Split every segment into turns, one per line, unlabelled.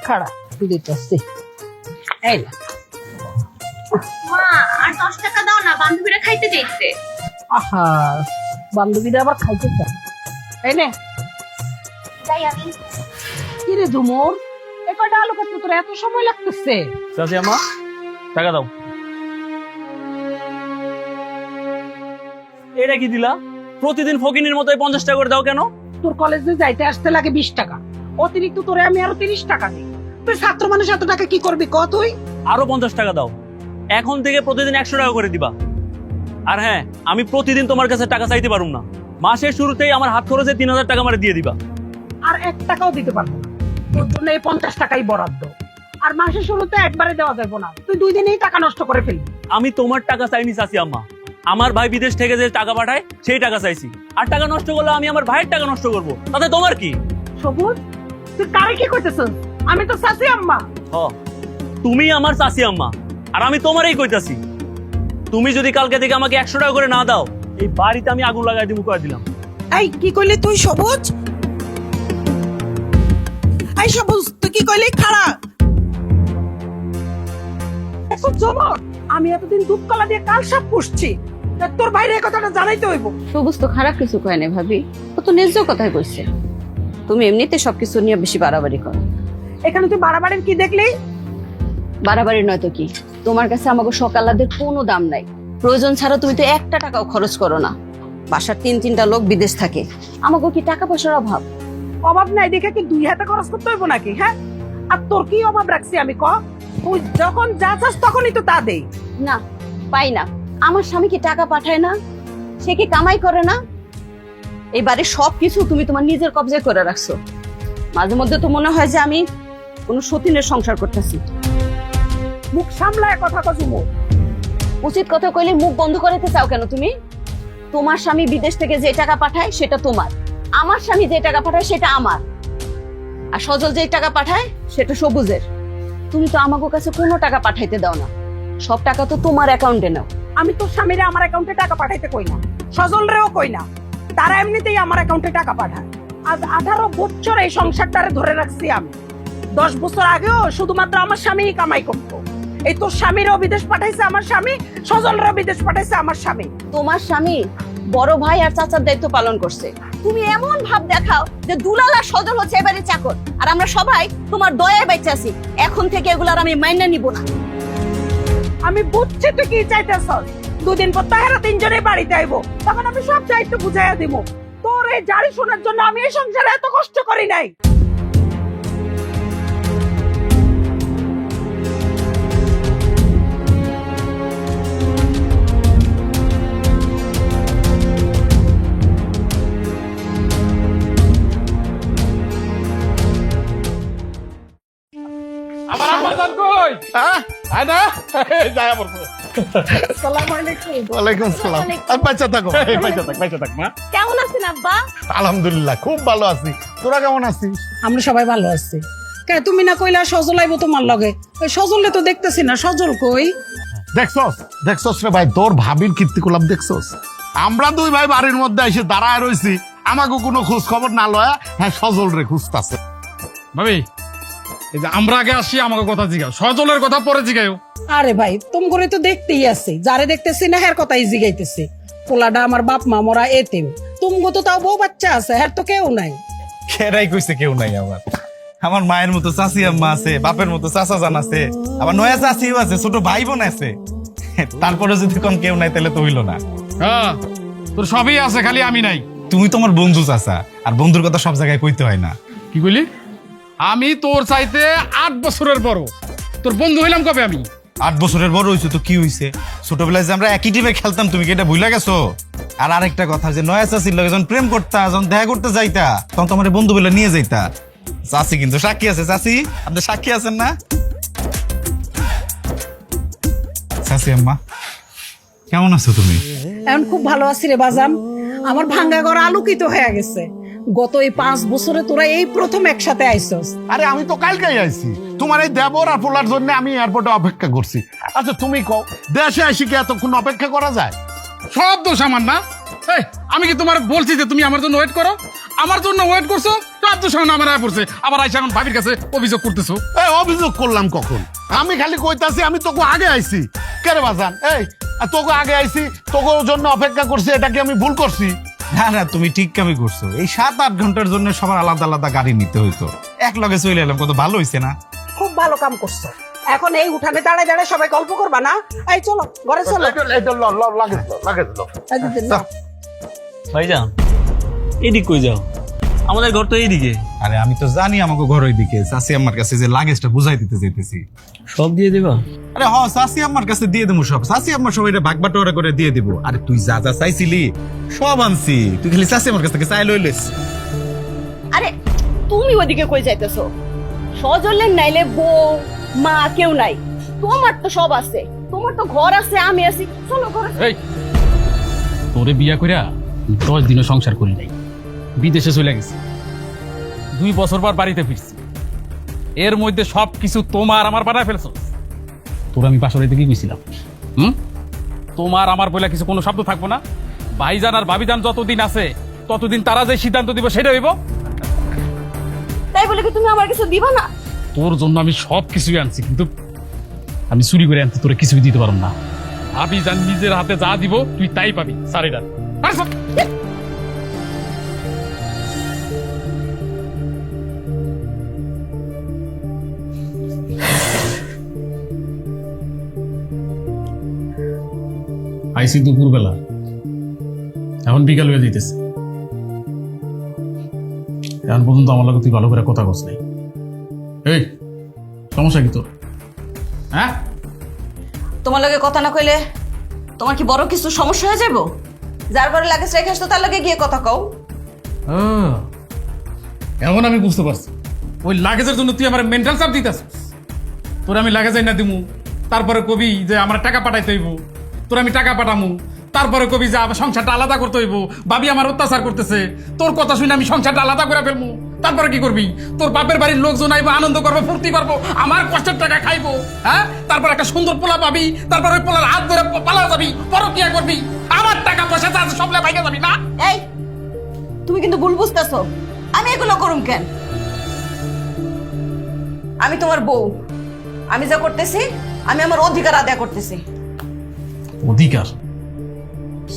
খাড়া দিতেছি। এই না
মা, আর 10 টাকা দাও না, বান্ধবীরা খাইতে চাইছে।
আহা, বান্ধবীরা আবার খাইতে চায়। এই নে।
তাই আমি
কি রে ঝুমুর, এ কয়টা আলু কাটতে তোর এত সময় লাগতেছে?
চাচি আম্মা টাকা দাও। এটা কি দিলা? প্রতিদিন ফকিনের মতো 50 টাকা করে দাও কেন?
তোর কলেজে যাইতে আসতে লাগে 20 টাকা, অতিরিক্ত তোরে আমি আরো 30 টাকা দিই। তুই ছাত্র মানুষ এত টাকা কি করবি ক তুই?
আরো 50 টাকা দাও। এখন থেকে প্রতিদিন 100 টাকা করে দিবা। আর হ্যাঁ, আমি প্রতিদিন তোমার কাছে টাকা চাইতে পারুম না। মাসের শুরুতেই আমার হাত খরচে 3000 টাকা আমারে দিয়ে দিবা।
আর 1 টাকাও দিতে পারবো না, তোর জন্য এই 50 টাকাই বরাদ্দ। আর মাসের শুরুতে একবারে দেওয়া যাবে না, তুই 2 দিনেই টাকা নষ্ট করে ফেলবি।
আমি তোমার টাকা চাইনি চাচি আম্মা, আমার ভাই বিদেশ থেকে যে টাকা পাঠায় সেই টাকা চাইছি। আর টাকা নষ্ট করলে আমি আমার ভাইয়ের টাকা নষ্ট করবো, তাতে তোমার কি?
সবুজ, তুই কারে কি কইতেছিস? আমি তো চাচি আম্মা।
তুমি আমার চাচি আম্মা, আর আমি তোমারই কইতাছি। তুমি যদি কালকে থেকে আমাকে 100 টাকা করে না দাও, এই বাড়িতে আমি আগুন লাগাই দিব করে দিলাম।
এই কি কইলি তুই সবুজ? এই সবুজ তুই কি কইলি? খাড়া।
এখন জমর, আমি এতদিন দুধ কলা দিয়ে কাল সাপ পুষছি, তা তোর বাইরে এই কথাটা জানাইতে হইব।
সবুজ তো খারাপ কিছু কয় না ভাবি, ও তো ন্যায্য কথাই কইছে। তুমি এমনিতে সবকিছু নিয়ে বেশি বাড়াবাড়ি করো।
এখানে তুই বাড়াবাড়ির কি দেখলি?
বাড়াবাড়ি নয় তো কি, তোমার কাছে আমাকে সকালাদের কোনো দাম নাই। প্রয়োজন ছাড়া তুমি তো 1 টাকাও খরচ করো না। বাসার 3-3টা লোক বিদেশ থাকে, আমাকে কি টাকা পয়সার অভাব?
অভাব নাই দেখে কি 2 হাতে খরচ করতে হইব নাকি? হ্যাঁ, আর তোর কি অভাব রাখছি আমি ক? তুই যখন যা চাস তখনই তো তা দেই।
না, পাই না। আমার স্বামী কি টাকা পাঠায় না? সে কি কামাই করে না? এই বাড়ির সবকিছু তুমি তোমার নিজের কবজায় করে রাখছো। মাঝে মধ্যে তো মনে হয় যে আমি কোনো সতীনের সংসার করতেছি।
মুখ সামলায় কথা কজুমো।
উচিত কথা কইলে মুখ বন্ধ করতে চাও কেন তুমি? তোমার স্বামী বিদেশ থেকে যে টাকা পাঠায় সেটা তোমার, আমার স্বামী যে টাকা পাঠায় সেটা আমার, আর সজল যে টাকা পাঠায় সেটা সবুজের। তুমি তো আমাকে কাছে কোনো টাকা পাঠাইতে দাও না, সব টাকা তো তোমার অ্যাকাউন্টে নাও।
আমি তোর স্বামীরে আমার অ্যাকাউন্টে টাকা পাঠাইতে কই না, সজল রেও কই না, তারা এমনিতেই আমার অ্যাকাউন্টে টাকা পাঠায়। আজ 18 বছর এই সংসারটারে ধরে রাখছি আমি। 10 বছর আগেও শুধুমাত্র আমার স্বামীই কামাই করতো। এই তোর স্বামীরও বিদেশ পাঠাইছে আমার স্বামী, সজলরেও বিদেশ পাঠাইছে আমার স্বামী।
তোমার স্বামী বড় ভাই আর চাচার দায়িত্ব পালন করছে। তুমি এমন ভাব দেখাও যে দুলাল আর সজল হচ্ছে এবারে চাকর, আর আমরা সবাই তোমার দয়ায় বেঁচে আছি। এখন থেকে এগুলার আমি মাইনা নিব না।
আমি বুঝছি তুই কি চাইতেছস। 2 দিন পর তাহারা 3 জনে বাড়িতে আইবো, তখন আমি সব দায়িত্ব বুঝাইয়া দিব। তোর এই জারি শোনার জন্য আমি এই সংসারে এত কষ্ট করি নাই।
আমার আম্মা জান কই? হ্যাঁ আয় না যায় পড়ছে।
আসসালামু আলাইকুম।
ওয়ালাইকুম সালাম। আর বাচ্চা থাকো, বাচ্চা থাক মা।
কেমন আছেন আব্বা?
আলহামদুলিল্লাহ খুব ভালো আছি। তোরা কেমন আছিস?
আমরা সবাই ভালো আছি। কে তুমি না কইলা সজল আইবো তোমার লগে? ওই সজলে তো দেখতেছি না, সজল কই?
দেখছস রে ভাই, তোর ভাবির কীর্তিকলাপ দেখছস? আমরা 2 ভাই বাড়ির মধ্যে এসে দাঁড়ায় রইছি, আমাকে কোনো খোঁজ খবর না লয়া হ্যাঁ সজল রে খুঁজতাছে।
ভাবি, এই যে আমরা আগে আসি আমাকে কথা জিগাও, সজলের কথা পরে জিগাও।
আরে ভাই, তুমি করে তো দেখতেই আছে, যারে দেখতেছি না হের কথাই জিগাইতেছি। পোলাটা আমার বাপ মা মরা এতিম, তুমি তো তাও বউ বাচ্চা আছে, হের তো কেউ নাই।
কেরাই কইছে কেউ নাই? আমার মায়ের মতো চাচি আম্মা আছে, বাপের মতো চাচা জান আছে, আবার নয়া চাচিও আছে, ছোট ভাই বোন আছে। তারপরে যদি কোন কেউ নাই তাহলে তো হইলো না।
হ্যাঁ, তোর সবই আছে, খালি আমি নাই।
তুমি তোমার বন্ধু চাচা, আর বন্ধুর কথা সব জায়গায় কইতে হয় না।
কি কইলি? আমি তোর চাইতে 8 বছরের বড়, তোর বন্ধু হইলাম কবে আমি?
8 বছরের বড় হইছো তো কি হইছে? ছোটবেলায় যে আমরা একই টিমে খেলতাম, তুমি কি এটা ভুলে গেছো? আর আরেকটা কথা, যে নয়া চাচির লগে যখন প্রেম করতা, যখন দেখা করতে যাইতা, তখন তোমার বন্ধু বলে নিয়ে যাইতা। চাচি কিন্তু সাক্ষী আছে। চাচি, আপনি সাক্ষী আছেন না? চাচি আম্মা কেমন আছো তুমি?
এখন খুব ভালো আছি রে বাজান। আমার ভাঙ্গা ঘর আলোকিত হয়ে গেছে। গত এই 5 বছরে তোরা এই প্রথম একসাথে আইছস।
আরে আমি তো কালকেই আইছি, তোমার এই দেবর আর পোলার জন্য আমি এয়ারপোর্টে অপেক্ষা করছি। আচ্ছা তুমি কও, দেশে আসি কি এতক্ষণ অপেক্ষা করা যায়?
সব দোষ আমার না। এই, আমি কি তোমার বলছি যে তুমি আমার জন্য ওয়েট করো? আমার জন্য ওয়েট করছো, সব দোষ আমার আয় পড়ছে। আবার আইসা এখন ভাবির কাছে অভিযোগ করতেছো।
এই অভিযোগ করলাম কখন? আমি খালি কইতাছি আমি তোকে আগে আইছি। কেরে বাজান, এই তোকে আগে আইছি, তোকে জন্য অপেক্ষা করছি, এটা কি আমি ভুল করছি?
না না, তুমি ঠিক কামই করছো। এই 7-8 ঘন্টার জন্য সবার আলাদা আলাদা গাড়ি নিতে হইতো, এক লগে চলে এলাম, কত ভালো হইছে না?
খুব ভালো কাম করছো। এখন এই উঠানে দাঁড়ায় দাঁড়ায় সবাই গল্প করবা না? এই চলো ঘরে চলো। এই যে নাও।
ভাইজান এদিক কই যাও? আমাদের ঘর তো এইদিকে।
আরে আমি তো জানি আমাকে ঘর ওইদিকে, চাষি আমার কাছে যে লাগেজটা বুঝাই দিতে যেতেছি।
সব দিয়ে দিবা?
আরে হ, চাষি আমার কাছে দিয়ে দেবো সব, চাষি আমার সব এটা ভাগ বাটোয়ারা করে দিয়ে দিব। আরে তুই যা যা চাইছিলি সব আনছি, তুই খালি চাষি আমার কাছ থেকে চাই লইলিস।
আরে তুমি ওদিকে কই যাইতেছো? সজলের নাইলে বউ মা কেউ নাই, তোমার তো সব আছে, তোমার তো ঘর আছে, আমি আছি, চলো ঘরে।
এই, তোরে বিয়া কইরা 10 দিনও সংসার করি নাই, বিদেশে চলে গেছি। 2 বছর পর বাড়িতে ফিরছি, এর মধ্যে সব কিছু তোমার আমার বানায় ফেলছো। তোর আমি বাসরাইতে কি কইছিলাম? তোমার আমার বলে কিছু কোনো শব্দ থাকবো না। ভাইজান আর ভাবিজান যতদিন আছে ততদিন তারা যে সিদ্ধান্ত দিব সেটা হইব।
তাই বলে কি তুমি আমার কিছু দিবা না?
তোর জন্য আমি সব কিছুই আনছি, কিন্তু আমি চুরি করে আনতে তোরে কিছুই দিতে পারব না। ভাবিজান নিজের হাতে যা দিব তুই তাই পাবি। সারিডার আইসি দুপুরবেলা, এখন বিকাল হয়ে দিতেছে, এখন পর্যন্ত আমার লোক তুই ভালো করে কথা কস নাই। এই সমস্যা কি তোর? হ্যাঁ,
তোমার লগে কথা না কইলে তোমার কি বড় কিছু সমস্যা হয়ে যাবো? যার ঘরে লাগেজ রেখে আসতো তার লগে গিয়ে কথা কও।
এখন আমি বুঝতে পারছি, ওই লাগেজের জন্য তুই আমার মেন্টাল চাপ দিতেছিস। তোর আমি লাগেজ না দিমু, তারপরে কবি যে আমার টাকা পাঠাইতে হইব, তোর আমি টাকা পাঠামু, তারপরে কবি যে আমার সংসারটা আলাদা করতে হইব, ভাবি আমার অত্যাচার করতেছে, তোর কথা শুনে আমি সংসারটা আলাদা করে ফেলবো। তারপরে কি করবি? তোর বাপের বাড়ির লোকজন আইবো, আনন্দ করবো, ফুর্তি করবো, আমার কষ্টের টাকা খাইবো। হ্যাঁ, তারপর একটা সুন্দর পোলা পাবি, তারপর ওই পোলার হাত ধরে পালা যাবি, পরকিয়া করবি, আমার টাকা পয়সা যা আছে সব ভাইগা যাবি না?
এই তুমি কিন্তু ভুল বুঝতেছো, আমি এগুলো করুম কেন? আমি তোমার বউ, আমি যা করতেছি আমি আমার অধিকার আদায় করতেছি।
অধিকার?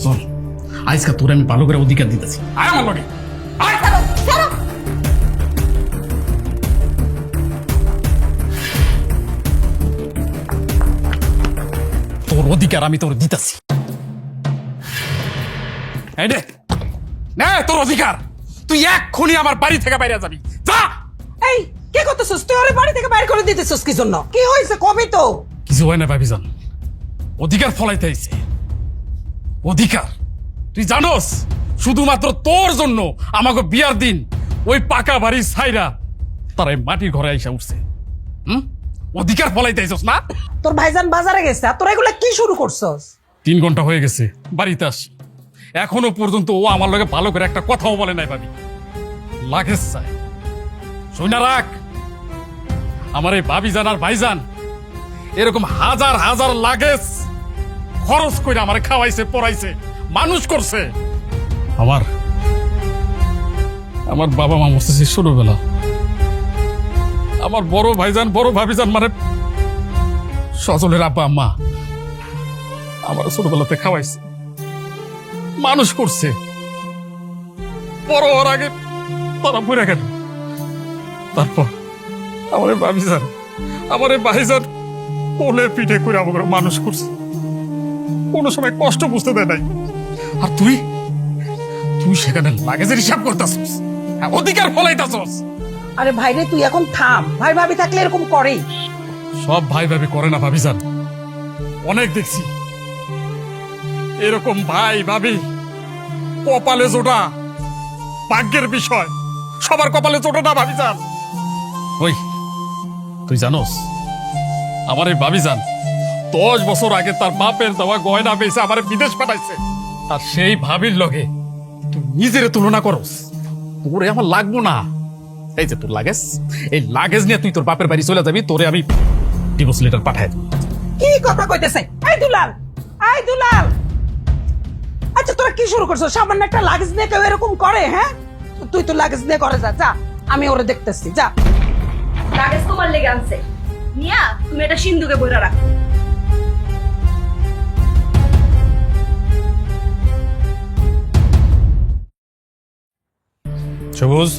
চল আজকে তোর আমি ভালো করে অধিকার দিতেছি। আয় আমার লগে, আয়।
ছাড়ো, ছাড়ো।
তোর অধিকার আমি তোর দিতেছি। এই নে, নে তোর অধিকার। তুই এক্ষুনি আমার বাড়ি থেকে বাইরে যাবি, যা।
এই কি করতেছস তুই? ওরে বাড়ি থেকে বাইরে করে দিতেছস কি জন্য? কি হয়েছে কবে তো?
কিছু হয় না ভাবিজান, অধিকার ফলাইতে আইছে। অধিকার তুই জানোস, শুধুমাত্র তোর জন্য আমাকে বিয়ার দিন ওই পাকা বাড়ির ছাইরা তারা এই মাটির ঘরে আইসা উঠছে। অধিকার ফলাইতে আইছস না?
তোর ভাইজান বাজারে গেছে, আর তোরা এগুলা কি শুরু করছস?
3 ঘন্টা হয়ে গেছে বাড়িতে আসি, এখনো পর্যন্ত ও আমার লগে ভালো করে একটা কথাও বলে নাই। ভাবি লাগেজ চাই, শুনা রাখ, আমার এই ভাবিজান আর ভাইজান এরকম হাজার হাজার লাগেজ খরচ করে আমার খাওয়াইছে, পড়াইছে, মানুষ করছে। আমার বাবা মা মরতেছে ছোটবেলা, আমার বড় ভাইজান বড় ভাবিজান মানে সজলের আব্বা আম্মা আমার ছোটবেলাতে খাওয়াইছে, মানুষ করছে। বড় হওয়ার আগে তারা পড়ে গেল। তারপর আমার ভাবিজান আমার ভাইজান কোলে পিঠে করে আমাকে মানুষ করছে, কোনো সময় কষ্ট বুঝতে দেয় নাই। আর তুই সেখানে লাগেজের হিসাব করতেছিস, অধিকার ফলাইতেছিস।
আরে ভাই রে, তুই এখন থাম। ভাই ভাবি থাকলে এরকম করেই।
সব ভাই ভাবি করে না ভাবিজান, অনেক দেখছি এরকম ভাই ভাবি কপালে জোটা, ভাগ্যের বিষয়, সবার কপালে জোটে না ভাবিজান। ওই তুই জানোস আমার এই ভাবিজান 10 বছর আগে তার বাপের দেওয়া গয়না বেচে আমার বিদেশ পাঠাইছে, আর সেই ভাবির লগে তুই নিজের তুলনা করস। তোরে আমার লাগবো না। এই যে তোর লাগেজ, এই লাগেজ নিয়ে তুই তোর বাপের বাড়ি চলে যাবি, তোরে আমি ডিভোর্স লেটার পাঠাই দেব।
কি কথা কইতেছে? এই দুলাল, এই দুলাল, আচ্ছা তোরা কি শুরু করছো? সামান্য একটা লাগেজ নিয়ে কেউ এরকম করে? হ্যাঁ, তুই তো লাগেজ নিয়ে করে যা, যা, আমি ওরে দেখতেছি, যা।
লাগেজ তোমার লেগে আনছে, নিয়া তুমি এটা সিন্ধুকে বইরা রাখো।
সবুজ,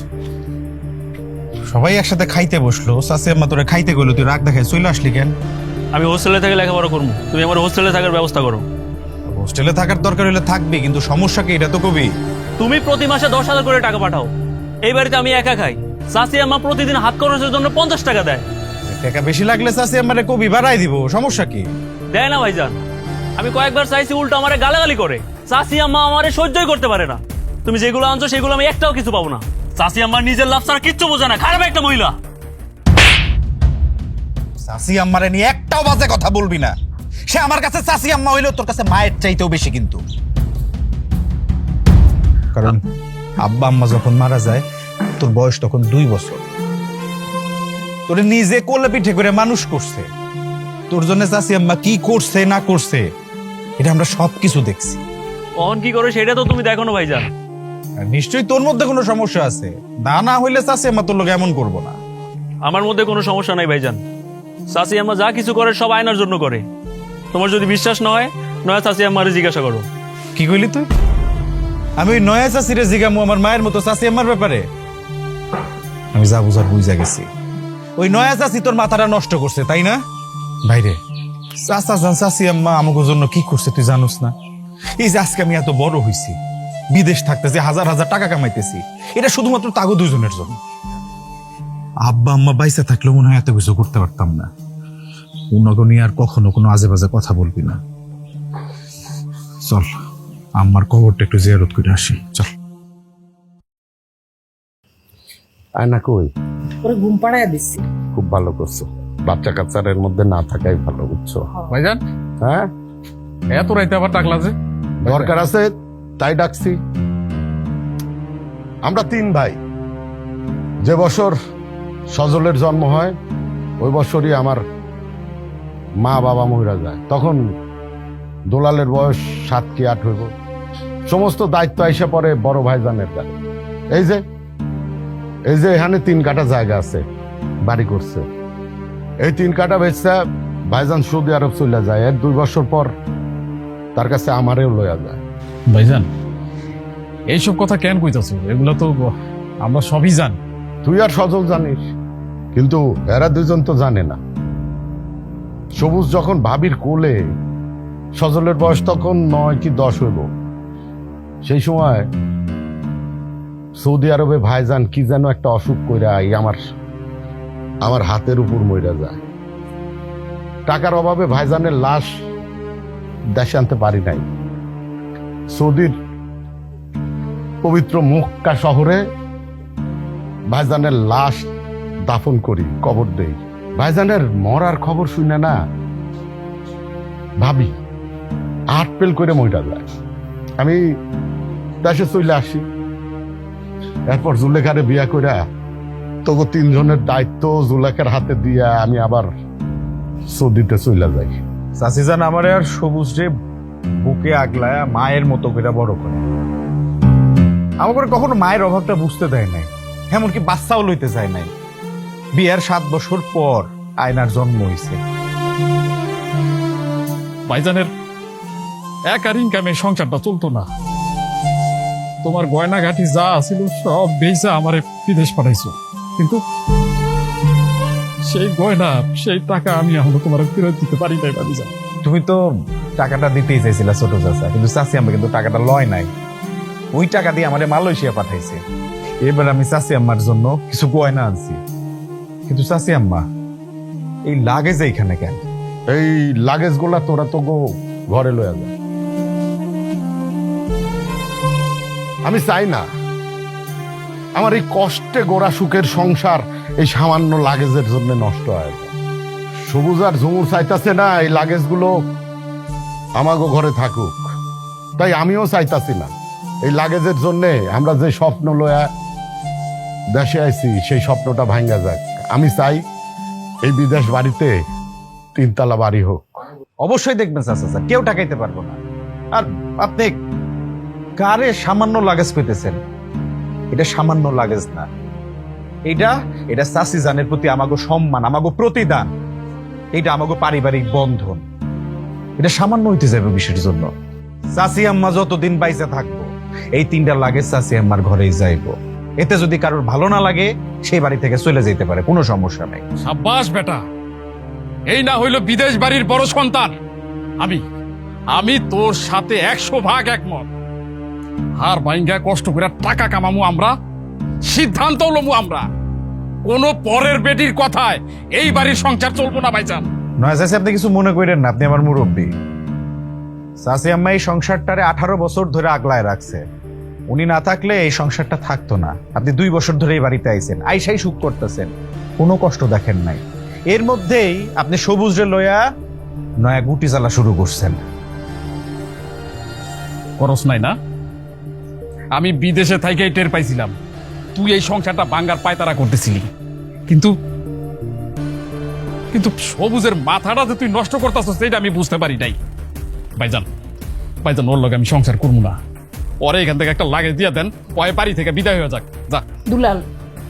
সবাই একসাথে খাইতে বসলো, চাচি আম্মা তোরে খাইতে গেলো, তুই রাগ দেখায় চলে আসলি কেন?
আমি হোস্টেলে থেকে লেখাপড়া করবো, তুমি আমার হোস্টেলে থাকার ব্যবস্থা করো।
হোস্টেলে থাকার দরকার হলে থাকবি, কিন্তু সমস্যা কি এটা তো কবি।
তুমি প্রতি মাসে 10,000 করে টাকা পাঠাও, এই বাড়িতে আমি একা খাই, চাচি আম্মা প্রতিদিন হাত খরচের জন্য 50 টাকা দেয়।
টাকা বেশি লাগলে চাচি আম্মারে কবি বাড়াই দিব, সমস্যা কি?
দেয় না ভাইজান, আমি কয়েকবার চাইছি, উল্টো আমারে গালাগালি করে। চাচি আম্মা আমারে সহ্যই করতে পারে না। তুমি যেগুলো আনছো সেগুলো আমি একটাও কিছু পাবো না। চাচি আম্মার নিজের লাভ ছাড়া কিচ্ছু বোঝে না, খারাপ একটা মহিলা।
চাচি আম্মারে নিয়ে একটাও বাজে কথা বলবি না। সে আমার কাছে চাচি আম্মা হইলেও তোর কাছে মায়ের চাইতেও বেশি, কিন্তু কারণ আব্বা আম্মা যখন মারা যায় তোর বয়স তখন 2 বছর। তোরে নিজে কোলে পিঠে করে মানুষ করছে, তোর জন্য চাচি আম্মা কি করছে না করছে এটা আমরা সবকিছু দেখছি।
কখন কি করো সেটা তো তুমি দেখো না ভাইজান।
আর নিশ্চয়ই তোর মধ্যে কোনো সমস্যা আছে, না হইলে চাচি আম্মা তোর লোক এমন করবো না।
আমার মধ্যে কোনো সমস্যা নাই ভাইজান, চাচি আম্মা যা কিছু করে সব আয়নার জন্য করে। তোমার যদি বিশ্বাস না হয়, নয় চাচি আম্মারে জিজ্ঞাসা করো।
কি কইলি তুই? আমি ওই নয়া চাচিরে জিগামু আমার মায়ের মতো চাচি আম্মার ব্যাপারে? আমি যা বুঝার বুঝা গেছি, ওই নয়া চাচি তোর মাথাটা নষ্ট করছে, তাই না? ভাইরে, চাচা জান চাচি আম্মা আমাকে জন্য কি করছে তুই জানোস না? এই যে আজকে আমি এত বড় হইছি, বিদেশ থাকতেছি, হাজার হাজার টাকা কামাইতেছি, এটা শুধুমাত্র তাগো দুজনের জন্য। আব্বা আম্মা বাইসে থাকলেও মনে হয় এত কিছু করতে পারতাম না। উনাকে নিয়ে আর কখনো কোনো আজে বাজে কথা বলবি না। চল আম্মার কবরটা একটু জিয়ারত করে আসি, চল।
আয়না কই?
ওরে ঘুম পাড়ায় দিচ্ছি।
খুব ভালো করছো, বাচ্চা কাচ্চার মধ্যে না থাকাই ভালো, বুঝছো?
ভাইজান,
হ্যাঁ,
এত রাইতে আবার ডাকলা যে?
দরকার আছে তাই ডাকছি। আমরা 3 ভাই। যে বছর সজলের জন্ম হয় ওই বছরই আমার মা বাবা মহিরা যায়। তখন দোলালের বয়স 7 কি 8 হইব। সমস্ত দায়িত্ব আইসা পরে বড় ভাইজানের কাছে। এই যে এখানে 3 কাঠা জায়গা আছে, বাড়ি করছে। এই 3 কাঠা বেচা ভাইজান সৌদি আরব চলে যায়। এর 2 বছর পর তার কাছে আমারেও লয়া যায়।
ভাইজান, এইসব কথা কেন কইতাছো? এগুলো তো আমরা সবই জানি।
তুই আর সজল জানিস, কিন্তু এরা 2জন তো জানে না। সবুজ যখন ভাবির কোলে, সজলের বয়স তখন 9 কি 10 হইব। সেই সময় সৌদি আরবে ভাইজান কি যেন একটা অসুখ কইরা আমার হাতের উপর মইরা যায়। টাকার অভাবে ভাইজানের লাশ দেশে আনতে পারি নাই। সৌদির পবিত্র মক্কা শহরে ভাইজানের লাশ দাফন করি, কবর দেই। ভাইজানের মরার খবর শুনে না ভাবি আটপেল করে মইরা যায়। আমি দেশে চলে আসি। এরপর জুলেখারে বিয়া কইরা তবু 3 জনের দায়িত্ব জুলেখার হাতে দিয়া আমি আবার সৌদিতে চলে যাই।
চাচি জান আমারে আর সবুজ রে বুকে আগলায় মায়ের মতো করে বড় করে। আমাকে কখনো মায়ের অভাবটা বুঝতে দেয় নাই, এমনকি বাচ্চাও লইতে চায় নাই। বিয়ার 7 বছর পর আয়নার জন্ম হয়েছে।
ভাইজানের একার ইনকামে সংসারটা চলতো না। তোমার গয়নাঘাটি যা ছিল সব বেচা আমারে বিদেশ পাঠাইছো, কিন্তু সেই গয়না সেই টাকা আমি এখনো তোমার ফেরত দিতে পারি নাই ভাবিজান।
তুমি তো টাকাটা দিতেই চাইছিলা ছোট চাচা, কিন্তু চাচি আম্মা কিন্তু টাকাটা লয় নাই। ওই টাকা দিয়ে আমারে মালয়েশিয়া পাঠাইছে। এবার আমি চাচি আম্মার জন্য কিছু গয়না আনছি, কিন্তু চাচি আম্মা এই লাগেজ এইখানে কেন?
এই লাগেজ গুলা তোরা তো ঘরে লয়া যায়। আমি চাই না আমার এই কষ্টে গোড়া সুখের সংসার এই সামান্য লাগেজের জন্য নষ্ট হয়। সবুজ আর ঝুমুর চাইতাছে না এই লাগেজ গুলো আমাগো ঘরে থাকুক, তাই আমিও চাইতাছি না এই লাগেজের জন্য আমরা যে স্বপ্ন লয়া দেশে আইছি সেই স্বপ্নটা ভাঙ্গা যাক। আমি চাই এই বিদেশ বাড়িতে 3 তলা বাড়ি হোক।
অবশ্যই দেখবেন চাচা, কেউ টাকাইতে পারবো না। আর আপনি কারে সামান্য লাগেজ পেতেছেন? এটা সামান্য লাগেজ না, এটা চাচি জানের প্রতি আমাগো সম্মান, আমাগো প্রতিদান, এটা আমাগো পারিবারিক বন্ধন। এটা সামান্য হইতে যাবে বিষয়ের জন্য। চাচি আম্মা যতদিন বাইচে থাকবো এই 3টা লাগেজ চাচি আম্মার ঘরেই যাইবো। এতে যদি কারোর ভালো না লাগে সেই বাড়ি থেকে চলে যেতে পারে, কোনো সমস্যা নেই।
সাব্বাস বেটা, এই না হইল বিদেশ বাড়ির বড় সন্তান। আমি তোর সাথে 100% একমত। হার বাইঙ্গা কষ্ট করে টাকা কামামু আমরা, সিদ্ধান্ত লমু আমরা। কোন পরের বেটির কথায় এই বাড়ির সংসার চলবো না ভাইজান।
নয় চাচি, আপনি কিছু মনে করেন না, আপনি আমার মুরব্বী। চাচি আম্মা এই সংসারটারে 18 বছর ধরে আগলায় রাখছে। উনি না থাকলে এই সংসারটা থাকতো না। আপনি 2 বছর ধরে এই বাড়িতে আইছেন, আইসাই সুখ করতেছেন, কোনো কষ্ট দেখেন নাই। এর মধ্যেই আপনি সবুজরে লয়া নয়া গুটি জ্বালা শুরু করছেন।
খরচ নাই না? আমি বিদেশে থাইকেই টের পাইছিলাম তুই এই সংসারটা ভাঙ্গার পায়তারা করতেছিলি, কিন্তু কিন্তু সবুজের মাথাটা যে তুই নষ্ট করতেছিস সেটা আমি বুঝতে পারি নাই। ভাইজান ওর লগে আমি সংসার করবো না। পরে এখান থেকে একটা লাগেজ দিয়ে দেন, পরে বাড়ি থেকে বিদায় হয়ে যাক। যা
দুলাল,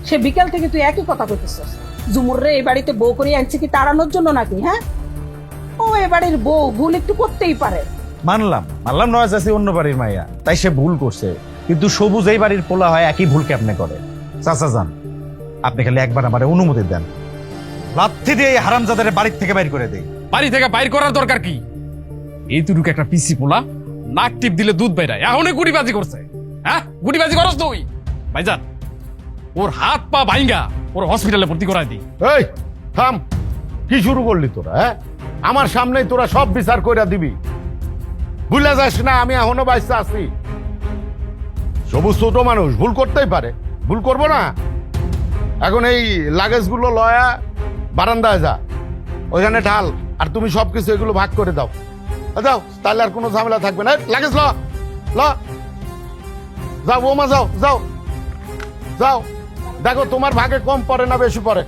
সে বিকাল থেকে তুই একই কথা কইতেছিস। জুমুর রে এই বাড়িতে বউ করে আনছে কি তাড়ানোর জন্য নাকি? হ্যাঁ, ও এ বাড়ির বউ, ভুল একটু করতেই পারে।
মানলাম নয় চাচি অন্য বাড়ির মাইয়া, তাই সে ভুল করছে, কিন্তু সবুজ এই বাড়ির পোলা হয়, একই ভুল কেমনে করে? চাচা যান, আপনি খালি একবার আমার অনুমতি দেন, লাথি দিয়ে এই হারামজাদারে বাড়ির থেকে বাইর করে দেই।
বাড়ি থেকে বাইর করার দরকার কি? এইটুকু একটা পিসি পোলা নাক টিপ দিলে দুধ বাইরায়, এখনই গুটিবাজি করছে। হ্যাঁ, গুটিবাজি করস তুই? ভাইজান, ওর হাত পা ভাইঙ্গা ওর হসপিটালে ভর্তি করাই দিই।
এই থাম, কি শুরু করলি তোরা? হ্যাঁ, আমার সামনেই তোরা সব বিচার কইরা দিবি? ভুলে যাস না আমি এখনো বাইসা আছি। সবুজ ছোট মানুষ, ভুল করতেই পারে, ভুল করবো না। এখন এই লাগেজ গুলো লয়া বারান্দায় যা, ওইখানে ঢাল, আর তুমি সবকিছু এগুলো ভাগ করে দাও। যাও, তাহলে আর কোনো ঝামেলা থাকবে না। লাগেজ ল যাও বৌমা, যাও যাও যাও, দেখো তোমার ভাগে কম পড়ে না বেশি পড়ে।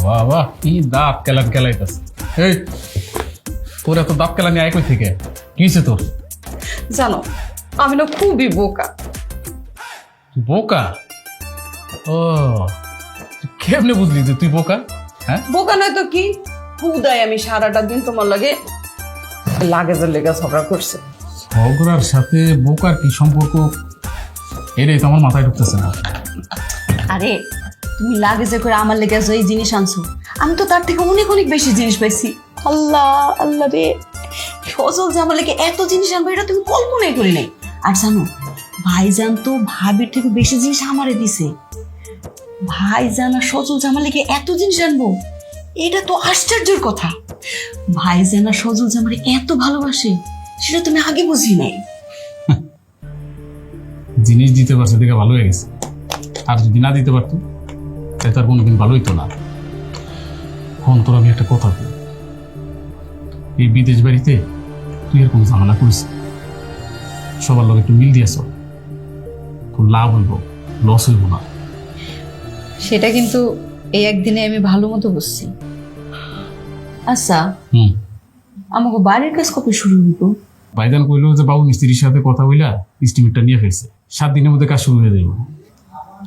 বাবা কি দাঁত কেলাইতেছে। এই তোর এত দাঁত কেলানি আয় কই থেকে? কি হয়েছে তোর?
জানো, আমি না খুবই বোকা।
বোকা? ও, কেমনে বুঝলি যে তুই বোকা? হ্যাঁ,
বোকা নয় তো কি, হুদাই আমি সারাটা দিন তোমার লাগে লাগেজের লেগে ঝগড়া করছে।
ঝগড়ার সাথে বোকার কি সম্পর্ক? এটাই তো আমার মাথায় ঢুকতেছে না।
আরে তুমি লাগেজে করে আমার লেগে যে জিনিস আনছো, আমি তো তার থেকে অনেক অনেক বেশি জিনিস পাইছি। আল্লাহ আল্লাহ রে, সজল যে আমার লেগে এত জিনিস আনবো এটা তুমি কল্পনাই করি নাই। আর জানো, ভাইজান তো ভাবির থেকে বেশি জিনিস আমারে দিছে। ভাইজান আর সজল যে আমার লেগে এত জিনিস আনবো, এটা তো আশ্চর্যের কথা। ভাইজান আর সজল যে আমার এত ভালোবাসে সেটা তুমি আগে বুঝি নাই।
জিনিস দিতে পারছে দেখে ভালো হয়ে গেছে, আর যদি না দিতে পারতো তাই তার কোনোদিন ভালো হইতো না। এখন তোর আমি একটা কথা বলি, এই বিদেশ বাড়িতে তুই এর কোনো ঝামেলা করিস, সবার লোক একটু মিল দিয়েছ, তোর লাভ হইব, লস হইব না।
সেটা কিন্তু এই একদিনে আমি ভালো মতো বুঝছি। আচ্ছা, আমাকে বাড়ির কাজ কবে শুরু হইব?
ভাইজান কইলো যে বাবু মিস্ত্রির সাথে কথা বইলা এস্টিমেটটা নিয়ে ফেলছে, 7 দিনের মধ্যে কাজ শুরু হয়ে যাবে।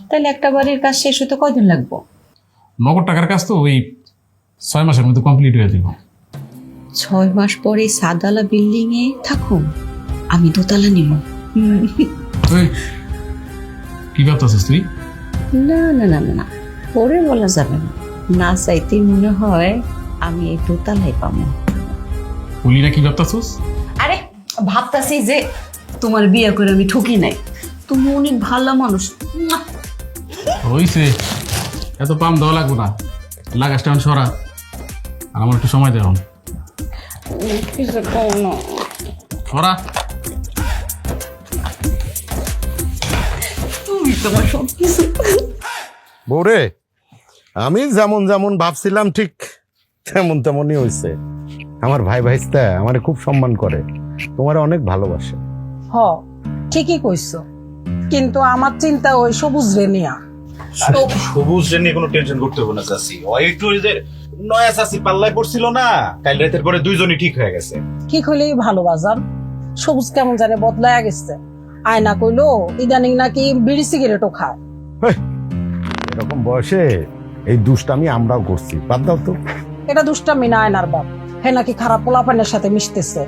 তাহলে একটা বাড়ির কাজ শেষ হতে কয়দিন লাগবে?
নগদ টাকার কাজ তো ওই 6 মাসের মধ্যে কমপ্লিট হয়ে যাবে।
6 মাস পরে সাদালা বিল্ডিং এ থাকুন, আমি দোতলা নিব।
কি ভাবতেছিস তুই?
না না না না, পরে বলা যাবে না। না চাইতে মনে হয় আমি এই দোতলাই পাবো।
বলি না কি ভাবতেছিস?
আরে ভাবতাছি যে তোমার বিয়ে করে আমি ঠকি নাই, তুমি অনেক ভালো মানুষ।
হইছে, এত পাম দেওয়া লাগবো না, লাগাসটা সরা, আর আমার একটু সময় দেওয়া সরা।
তুমি তোমার সব কিছু।
বৌরে, আমি যেমন যেমন ভাবছিলাম ঠিক তেমন তেমনই হয়েছে। আমার ভাই ভাইস্তা আমারে খুব সম্মান করে, তোমার অনেক ভালোবাসে।
হ ঠিকই কইছো, কিন্তু আমার চিন্তা ওই সবুজ রে নিয়া।
সবুজ নিয়ে কোনো টেনশন করতে হবে না চাচি, ও একটু ওই যে নয়া চাচি পাল্লায় পড়ছিল না, কাল রাতের পরে দুইজনই ঠিক হয়ে গেছে।
ঠিক হইলেই ভালো বাজান। সবুজ কেমন জানে বদলায়া গেছে, আয়না কইলো ইদানিং নাকি বিড়ি সিগারেটও খায়।
এরকম বয়সে এই দুষ্টামি আমরাও করছি, বাদ দাও তো।
এটা দুষ্টামি না আয়নার বাপ, হে নাকি খারাপ পোলাপানের সাথে মিশতেছে।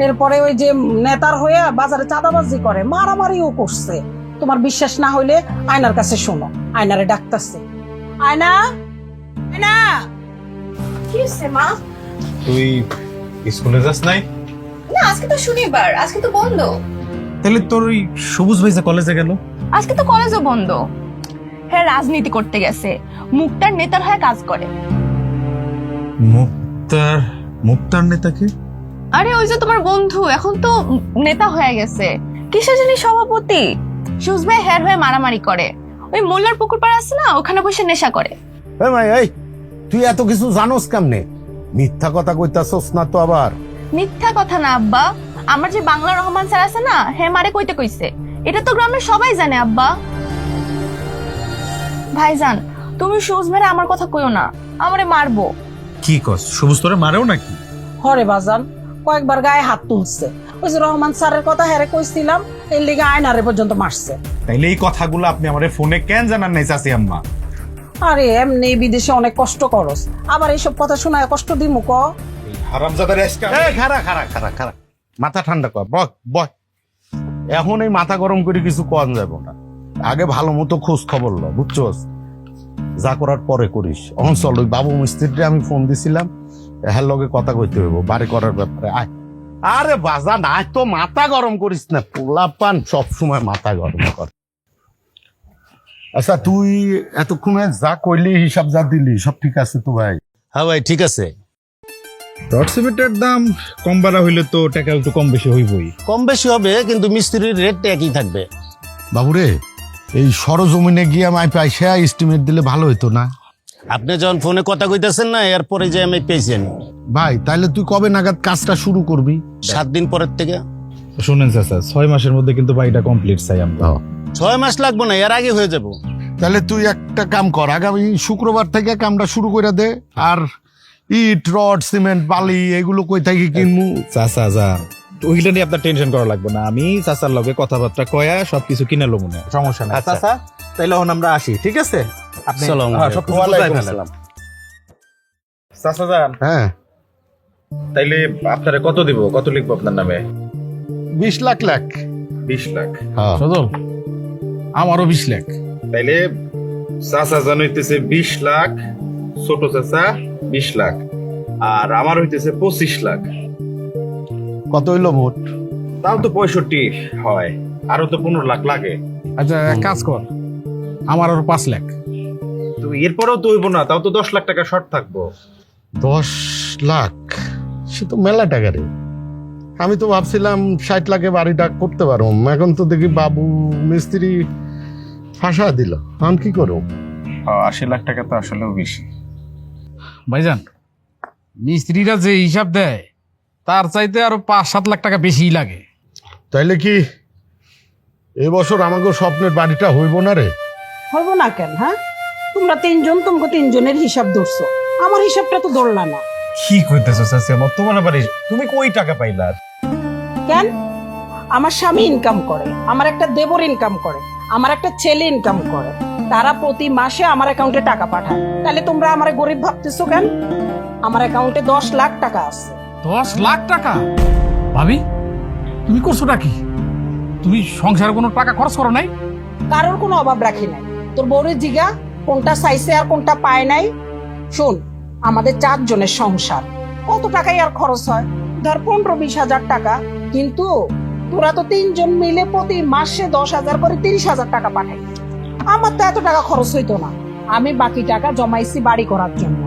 এরপরে ওই যে নেতার হয়ে বাজারে চাঁদাবাজি করে, মারামারিও করছে। তোমার বিশ্বাস না হইলে আয়নার কাছে শোনো, আয়নারে ডাকতেছে। আয়না, আয়না,
কি হচ্ছে মা?
তুই স্কুলে যাস নাই?
না আজকে তো শনিবার, আজকে তো বন্ধ।
তাহলে তোর ওই সবুজ ভাই যে কলেজে গেল?
আজকে তো কলেজও বন্ধ। হ্যাঁ রাজনীতি করতে গেছে, মুক্তার নেতার হয়ে কাজ করে।
মুক্তার নেতাকে?
আরে ওই যে তোমার বন্ধু এখন তো নেতা হয়ে গেছে, কিসের জানি সভাপতি। সুজ ভাই হের হয়ে মারামারি করে, ওই মোল্লার পুকুর পাড় আছে না, ওখানে বসে নেশা করে।
এই ভাই, এই তুই এত কিছু জানোস কেমনে? মিথ্যা কথা কইতাছস না তো আবার?
মিথ্যা কথা না আব্বা, আমার যে বাংলা রহমান স্যার আছে না, হে মারে কইতে কইছে। এটা তো গ্রামের সবাই জানে আব্বা। ভাইজান তুমি সুজ ভাইরে আমার কথা কইও না, আমারে মারবো।
কি কস, সবুজ তোরে মারেও নাকি?
হরে বাজান কয়েকবার গায়ে হাত তুলছে। ওই যে রহমান স্যারের কথা হেরে কইছিলাম, এর লিগে আয়নারে পর্যন্ত মারছে।
তাইলে এই কথাগুলো আপনি আমার ফোনে কেন জানান নাই চাচি আম্মা?
আরে এমনি বিদেশে অনেক কষ্ট করস, আবার এইসব কথা শোনায় কষ্ট দিমু ক।
হারামজাদার আজকে
এই খারা খারা খারা খারা, মাথা ঠান্ডা কর, বয়। এখন এই মাথা গরম করে কিছু কন যাব না, আগে ভালো মতো খোঁজ খবর ল, বুঝছস? যা করার পরে করিস। এখন চল, ওই বাবু মিস্ত্রিটা আমি ফোন দিছিলাম, হ্যাঁ লগে কথা কইতে হইব বাড়ি করার ব্যাপারে। আয়। আরে বাজা না, তো মাথা গরম করিস না, পোলাপান সব সময় মাথা গরম কর। আচ্ছা তুই এতক্ষণে যা কইলি, হিসাব যা দিলি, সব ঠিক আছে তো ভাই?
হ্যাঁ ভাই ঠিক আছে।
রড সিমেন্টের দাম কম বাড়া হইলে তো টাকা একটু কম বেশি হইবই।
কম বেশি হবে কিন্তু মিস্ত্রির রেটটা একই থাকবে।
বাবুরে, এই সরজমিনে গিয়ে আমায় পয়সা এস্টিমেট দিলে ভালো হইতো না?
আপনি যখন ফোনে কথা কইতেছেন না, এরপরে যে আমি পেয়েছেন
ভাই তাহলে তুই কবে নাগাদ কাজটা শুরু করবি?
7 দিন পরের থেকে।
শুনেন চাচা, 6 মাসের মধ্যে কিন্তু বাড়িটা কমপ্লিট চাই আমরা।
6 মাস লাগবে না, এর আগে হয়ে যাব।
তাহলে তুই একটা কাম কর, আগামী শুক্রবার থেকে কামটা শুরু করে দে। আর ইট, রড, সিমেন্ট, বালি এগুলো কই থেকে কিনবো?
চাচা যান, ওইগুলো নিয়ে আপনার টেনশন করা লাগবে না, আমি চাচার লগে কথাবার্তা কয়া সবকিছু কিনে লমু না, সমস্যা নাই। চাচা তাইলে এখন আমরা আসি, ঠিক আছে? আপনি
আসসালামু
হ্যাঁ,
আলাইকুম।
সবকিছু বুঝাই ফেলেন। চাচা যান,
হ্যাঁ,
তাইলে আপনারে কত দিব, কত লিখবো আপনার নামে?
20 লাখ লাখ।
20 লাখ।
হ্যাঁ,
সজল আমারও 20 লাখ।
তাইলে চাচা জান হইতেছে 20 লাখ, ছোট চাচা 20 লাখ, আর আমার হইতেছে 25 লাখ।
কত হইলো মোট?
তাও তো 65 হয়, আরো তো 15 লাখ লাগে।
আচ্ছা এক কাজ কর, আমার আরো 5 লাখ।
তো এরপরেও তো হইব না, তাও তো 10 লাখ টাকা শর্ট থাকবো।
10 লাখ সে তো মেলা টাকা রে। আমি তো ভাবছিলাম 60 লাখে বাড়িটা করতে পারো, এখন তো দেখি বাবু মিস্ত্রি ফাঁসা দিল। এখন কি করো?
80 লাখ টাকা তো আসলেও বেশি।
ভাইজান মিস্ত্রিরা যে হিসাব দেয় তার চাইতে আরো 5-7 লাখ টাকা বেশিই লাগে।
তাইলে কি এবছর আমাকে স্বপ্নের বাড়িটা হইব না রে?
হইব না কেন? হ্যাঁ তোমরা তিনজন, তোমাকে তিনজনের হিসাব ধরছো, আমার হিসাবটা তো ধরলা না
কি কইতেছো চাচা আমার? তোমার বাড়ি তুমি কই টাকা পাইলা?
কেন? আমার স্বামী ইনকাম করে, আমার একটা দেবর ইনকাম করে, আমার একটা ছেলে ইনকাম করে, তারা প্রতি মাসে আমার অ্যাকাউন্টে টাকা পাঠায়। তাহলে তোমরা আমার গরিব ভাবতেছো কেন? আমার অ্যাকাউন্টে 10 লাখ টাকা আছে।
10 লাখ টাকা? ভাবি তুমি করছোটা কি? তুমি সংসারে কোনো টাকা খরচ করো নাই?
কারোর কোনো অভাব রাখি নাই। তোর বউরের জিগা কোনটা চাইছে আর কোনটা পায় নাই। শোন, আমাদের 4 জনের সংসার, কত টাকাই আর খরচ হয়? ধর 15-20 হাজার টাকা, কিন্তু তোরা তো 3 জন মিলে প্রতি মাসে 10,000 করে 30,000 টাকা পাঠাই। আমার তো এত টাকা খরচ হইতো না, আমি বাকি টাকা জমাইছি বাড়ি করার জন্য।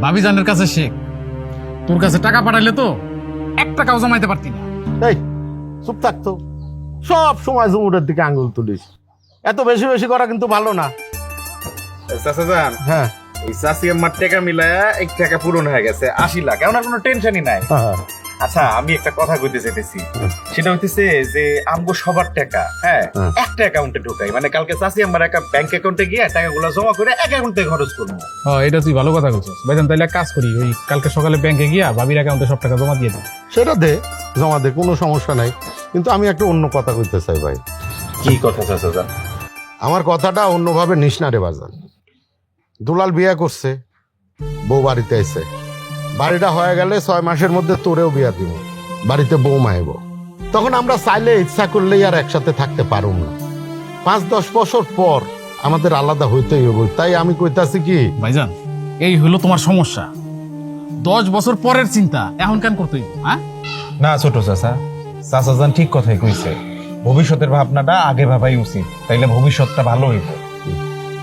ভাবি জানের কাছে শেখ, তোর কাছে টাকা পাঠাইলে তো 1 টাকাও জমাইতে পারতি না।
এই চুপ থাকতো, সব সময় জুমুরের দিকে আঙ্গুল তুলিস। এত বেশি বেশি করা কিন্তু ভালো না।
চাচা যান,
হ্যাঁ
এই চাষি আমার টাকা মিলায়া 1 টাকা পূরণ হয়ে গেছে 80 লাখ, এখন আর কোনো টেনশনই নাই। আচ্ছা আমি একটা কথা কইতে চাইতেছি, সেটা হইতেছে যে আমগো সবার টাকা হ্যাঁ একটা অ্যাকাউন্টে ঢোকাই, মানে কালকে চাষি আমার একটা ব্যাংক অ্যাকাউন্টে গিয়ে টাকাগুলো জমা করে এক অ্যাকাউন্টে খরচ করবো।
এটা তুই ভালো কথা বলছিস ভাইজান। তাইলে এক কাজ করি, ওই কালকে সকালে ব্যাংকে গিয়া ভাবির অ্যাকাউন্টে সব টাকা জমা দিয়ে দিই।
সেটা দে, জমা দে, কোনো সমস্যা নাই। কিন্তু আমি একটা অন্য কথা কইতে চাই ভাই।
কি কথা চাচা যান?
আমার কথাটা অন্যভাবে নিস না রে বাজান। দুলাল বিয়ে করছে, বউ বাড়িতে আইছে, বাড়িটা হয়ে গেলে 6 মাসের মধ্যে তোরেও বিয়া দিব, বাড়িতে বউ মাইব। তখন আমরা চাইলে ইচ্ছা করলেই আর একসাথে থাকতে পারুম না। 5-10 বছর পর আমাদের আলাদা হইতেই হবে। তাই আমি কইতাছি কি
ভাইজান, এই হলো তোমার সমস্যা। 10 বছর পরের চিন্তা এখন কেন করতে হইব? হ্যাঁ
না ছোট চাচা, চাচা যান ঠিক কথাই কইছে, ভবিষ্যতের ভাবনাটা আগে ভাবাই উচিত, তাইলে ভবিষ্যৎটা ভালো হইব।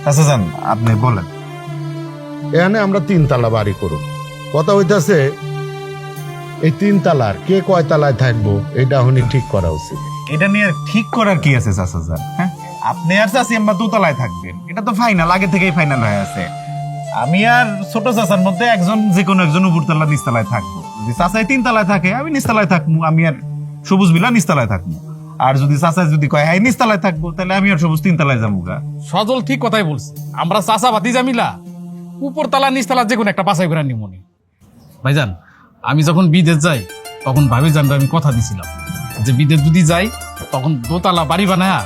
চাচা যান আপনি বলেন।
এখানে আমরা 3 তালা বাড়ি করব। কথা হইতাছে এই 3 তালার কে কয় তালায় থাকবো এটা এখনই ঠিক করা উচিত।
এটা নিয়ে ঠিক করার কি আছে চাচা যান? হ্যাঁ আপনি আর চাচি আম্মা দোতলায় থাকবেন, এটা তো ফাইনাল, আগে থেকেই ফাইনাল হয়ে আছে। আমি আর ছোট চাচার মধ্যে একজন, যে কোনো একজন উপরতলা নিচতলায় থাকবো। যদি চাচাই 3 তালায় থাকে আমি নিচতলায় থাকবো, আমি আর সবুজ বিলা নিচতলায় থাকবো। আর যদি চাচা যদি কয় হ্যাঁ নিচতলায় থাকবো, তাহলে আমি আর সবুজ 3 তালায় যাবো গা।
সজল ঠিক কথাই বলছে, আমরা চাচা ভাতিজা মিলা উপর তালা নিচ তালা যে কোনো একটা বাছাই করে নিমনি। ভাইজান আমি যখন বিদেশ যাই তখন ভাবি জানতে আমি কথা দিছিলাম যে বিদেশ যদি যাই তখন দোতলা বাড়ি বানায়া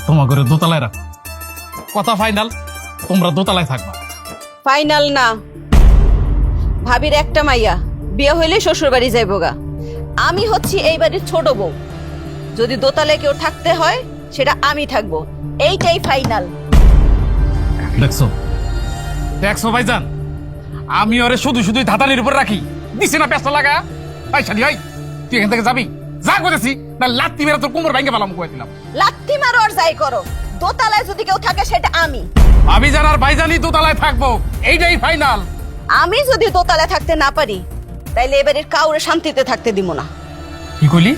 তোমার ঘরে দোতলায় রাখো। কথা ফাইনাল, তোমরা দোতলায় থাকবা।
ফাইনাল না, ভাবির একটা মাইয়া, বিয়ে হইলে শ্বশুর বাড়ি যাইব গা। আমি হচ্ছি এই বাড়ির ছোট বউ, যদি দোতলায় কেউ থাকতে হয় সেটা আমি থাকবো, এইটাই ফাইনাল।
দেখছো দেখছো ভাইজান, আমি ওরে শুধু শুধুই ধাতালির উপর রাখি, দিছে না পেঁচা লাগা। ভাই শালি ভাই, তুই এখান থেকে যাবি, যা করেছি না লাত্তি মেরে তোর কোমর ভেঙে পেলাম কয়ে দিলাম।
লাত্তি মারো আর যাই করো, দোতলায় যদি কেউ থাকে সেটা আমি।
আমি জানার ভাইজানই দোতলায় থাকবো, এইটাই ফাইনাল।
আমি যদি দোতলায় থাকতে না পারি তাইলে এবারের কাউরে শান্তিতে থাকতে দিব না।
কি কইলি?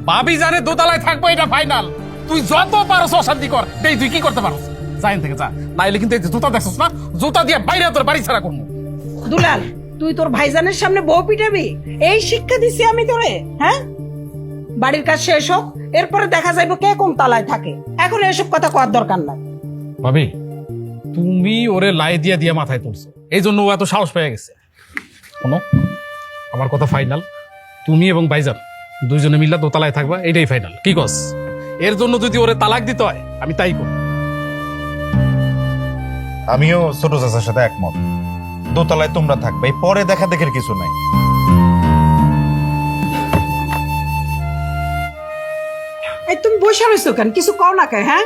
ভাবি জানে দোতলায় থাকবো, এটা ফাইনাল। তুই যত পারো অশান্তি কর, দেই তুই কি করতে পারো, যাইন থেকে যা, নাইলে কিন্তু এই যে জুতা দেখছিস না, জুতা দিয়ে বাইরে তোর বাড়ি ছাড়া করবো।
দুলাল, তুই তোর ভাইজানের সামনে বউ পিটাবি? এই শিক্ষা দিছি আমি তোরে? হ্যাঁ, বাড়ির কাজ শেষ হোক, এরপরে দেখা যাইব কে কোন তালায় থাকে। এখন এসব কথা করার দরকার নাই।
ভাবি তুমি ওরে লাই দিয়া দিয়া মাথায় তুলছো, এই জন্য ও এত সাহস পেয়ে গেছে। শোনো, আমার কথা ফাইনাল, তুমি এবং ভাইজান দুইজনে মিল্লা দোতলায় থাকবা, এটাই ফাইনাল। কি কস? এর জন্য যদি ওরে তালাক দিতে হয় আমি তাই করব।
আমিও ছোট চাচার সাথে একমত, দোতলায় তোমরা থাকবে, পরে দেখা দেখের কিছু নাই।
এই তুমি বসে রয়েছো কেন? কিছু কও না কে? হ্যাঁ,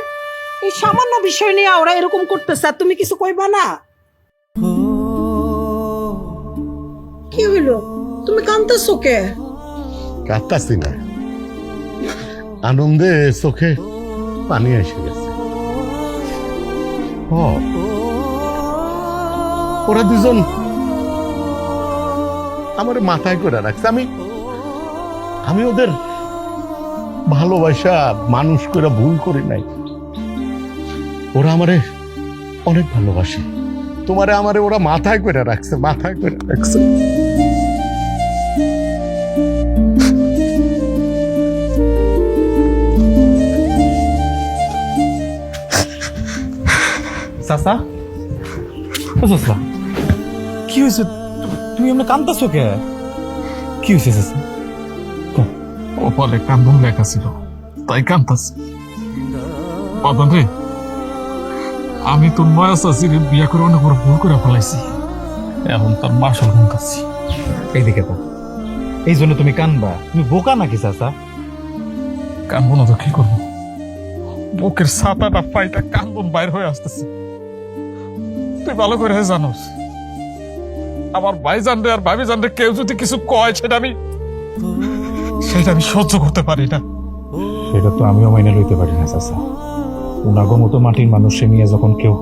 এই সামান্য বিষয় নিয়ে ওরা এরকম করতেছে, আর তুমি কিছু কইবা না? কি হইলো, তুমি কাঁদতেছো কে?
কাঁদতাছি না, আনন্দে চোখে পানি এসে গেছে। ওরা দুজন আমার মাথায় করে রাখছে। আমি ওদের ভালোবাসা মানুষ করে ভুল করি নাই। ওরা আমারে অনেক ভালোবাসে। তোমারে আমারে ওরা মাথায় করে রাখছে, মাথায় করে রাখছে।
চাচা, ও চাচা কি হয়েছে? তুমি এমনি কাঁদতেছো কে? কি হয়েছে চাচা?
ও বলে কান্দন লেখা ছিল, তাই কান্দাছি। বাবা রে, আমি তোর নয়া চাষির বিয়া করে অনেক বড় ভুল করে ফেলাইছি, এখন তার মাসল ঘুমকাচ্ছি।
এইদিকে তো, এই জন্য তুমি কানবা? তুমি বোকা নাকি চাচা?
কানবো না তো কি করবো, বুকের ছাতাটা পাইটা কান্দন বাইর হয়ে আসতেছে। তুই ভালো করে জানোস আমার ভাইজান রে আর ভাবি জান রে কেউ যদি কিছু কয় সেটা আমি সহ্য করতে পারি না।
সেটা তো আমিও মাইনে লইতে পারি না চাচা। উনাগো মতো মাটির মানুষে নিয়ে যখন কেউ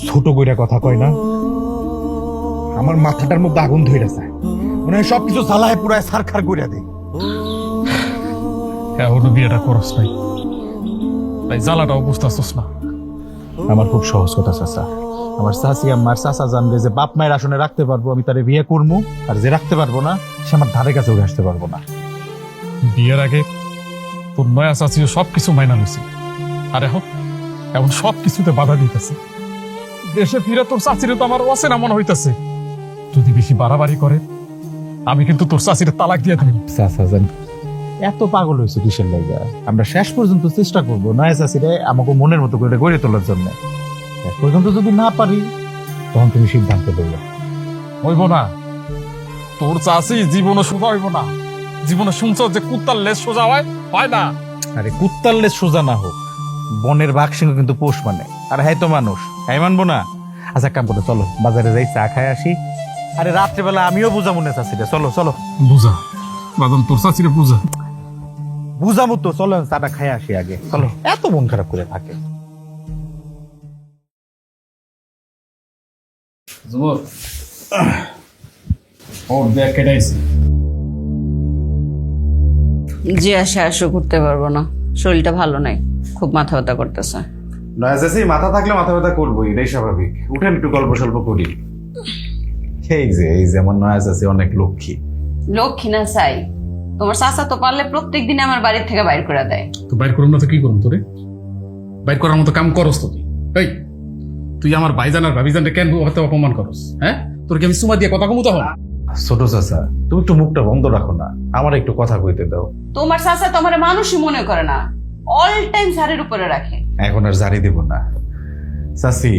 ছোট কইরা কথা কয় না, আমার মাথাটার মধ্যে আগুন ধরে যায়, মনে হয় সবকিছু জ্বালায় পুরায় সারখার করে দেয়।
এখনো বিয়েটা করস নাই, তাই জ্বালাটাও বুঝতেছস না।
আমার খুব সহজ কথা চাচা, আমার চাচি আমার চাচা জানবে যে বাপ মায়ের আসনে রাখতে পারবো, আমি তারে বিয়ে করবো, আর যে রাখতে পারবো না সে আমার ধারে কাছেও আসতে পারবো না।
বিয়ের আগে তোর নয়া চাচিও সবকিছু মাইনা নিছি, আর এখন এখন সবকিছুতে বাধা দিতেছে। দেশে ফিরে তোর চাচিরে তো আমার অচেনা মনে হইতেছে। যদি বেশি বাড়াবাড়ি করে আমি কিন্তু তোর চাচিরে তালাক দিয়ে দিই।
চাচা জান এত পাগল হয়েছে কিসের লাইগা? আমরা শেষ পর্যন্ত চেষ্টা করবো নয়া চাচিরে আমাকে মনের মতো করে গড়ে তোলার জন্য। শেষ পর্যন্ত যদি না পারি তখন তুমি সিদ্ধান্ত দেবে।
হইব না, তোর চাচি জীবনও সোজা হইব না। জীবনে শুনছ যে কুত্তার লেজ সোজা হয় না।
আরে কুত্তার লেজ সোজা না হোক, বনের বাঘ সিংহ কিন্তু পোষ মানে, আর হ্যাঁ তো মানুষ, হ্যাঁ মানবো না? আচ্ছা কাম করে চলো বাজারে যাই চা খাই আসি। আরে রাত্রেবেলা আমিও বুঝা মনে চাচ্ছি, চলো চলো
বুঝা বাদন, তোর চাচিরে বুঝা।
বুঝামো তো, চলো চাটা খাই আসি আগে, চলো। এত মন খারাপ করে থাকে।
যে আসে আসো ঘুরতে পারবো না, শরীরটা ভালো নাই, খুব মাথা ব্যথা করতেছে।
নয়াসি মাথা থাকলে মাথা ব্যথা করবোই, এটাই স্বাভাবিক। উঠেন একটু গল্প সল্প করি। এই যে আমার নয়াসি অনেক লক্ষ্মী।
লক্ষ্মী না চাই, তোমার চাচা তো পারলে প্রত্যেক দিন আমার বাড়ির থেকে বাইর করে দেয়।
তো বাইর করুন না তো কি করুন? তোরে বাইর করার মতো কাম করস তো তুই? এই তুই আমার ভাইজান আর ভাবিজানটা কেন হতে অপমান করস? হ্যাঁ, তোর কি আমি সুমা দিয়ে কথা কমু তখন?
ছোট চাচা তুমি একটু মুখটা বন্ধ রাখো না, আমার একটু কথা কইতে দাও।
তোমার চাচা তোমার মানুষই মনে করে না, অল টাইম ঝাড়ের উপরে রাখে।
এখন আর জারি দেব না চাচি।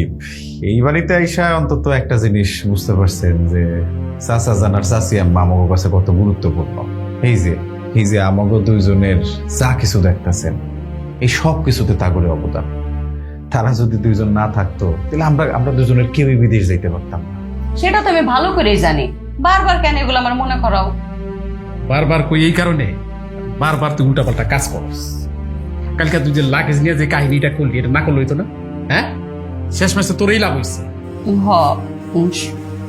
এই বাড়িতে আইসা অন্তত একটা জিনিস বুঝতে পারছেন যে চাচা জানার চাচি আম্মা আমাকে কাছে কত গুরুত্বপূর্ণ। এই যে আমাকে দুইজনের যা কিছু দেখতেছেন, এই সব কিছুতে তাগরে অবদান। তারা যদি দুইজন না থাকতো তাহলে আমরা দুজনের কেউই বিদেশ যাইতে পারতাম না।
সেটা তো আমি ভালো করেই জানি, বারবার কেন এগুলো আমার মনে করাও?
বারবার কই এই কারণে বারবার তুই উল্টাপাল্টা কাজ করস। কালকে তুই যে লাগেজ নিয়ে যে কাহিনীটা করলি, এটা না করলে হইতো না? হ্যাঁ, শেষ মাসে তোরই লাভ হয়েছে।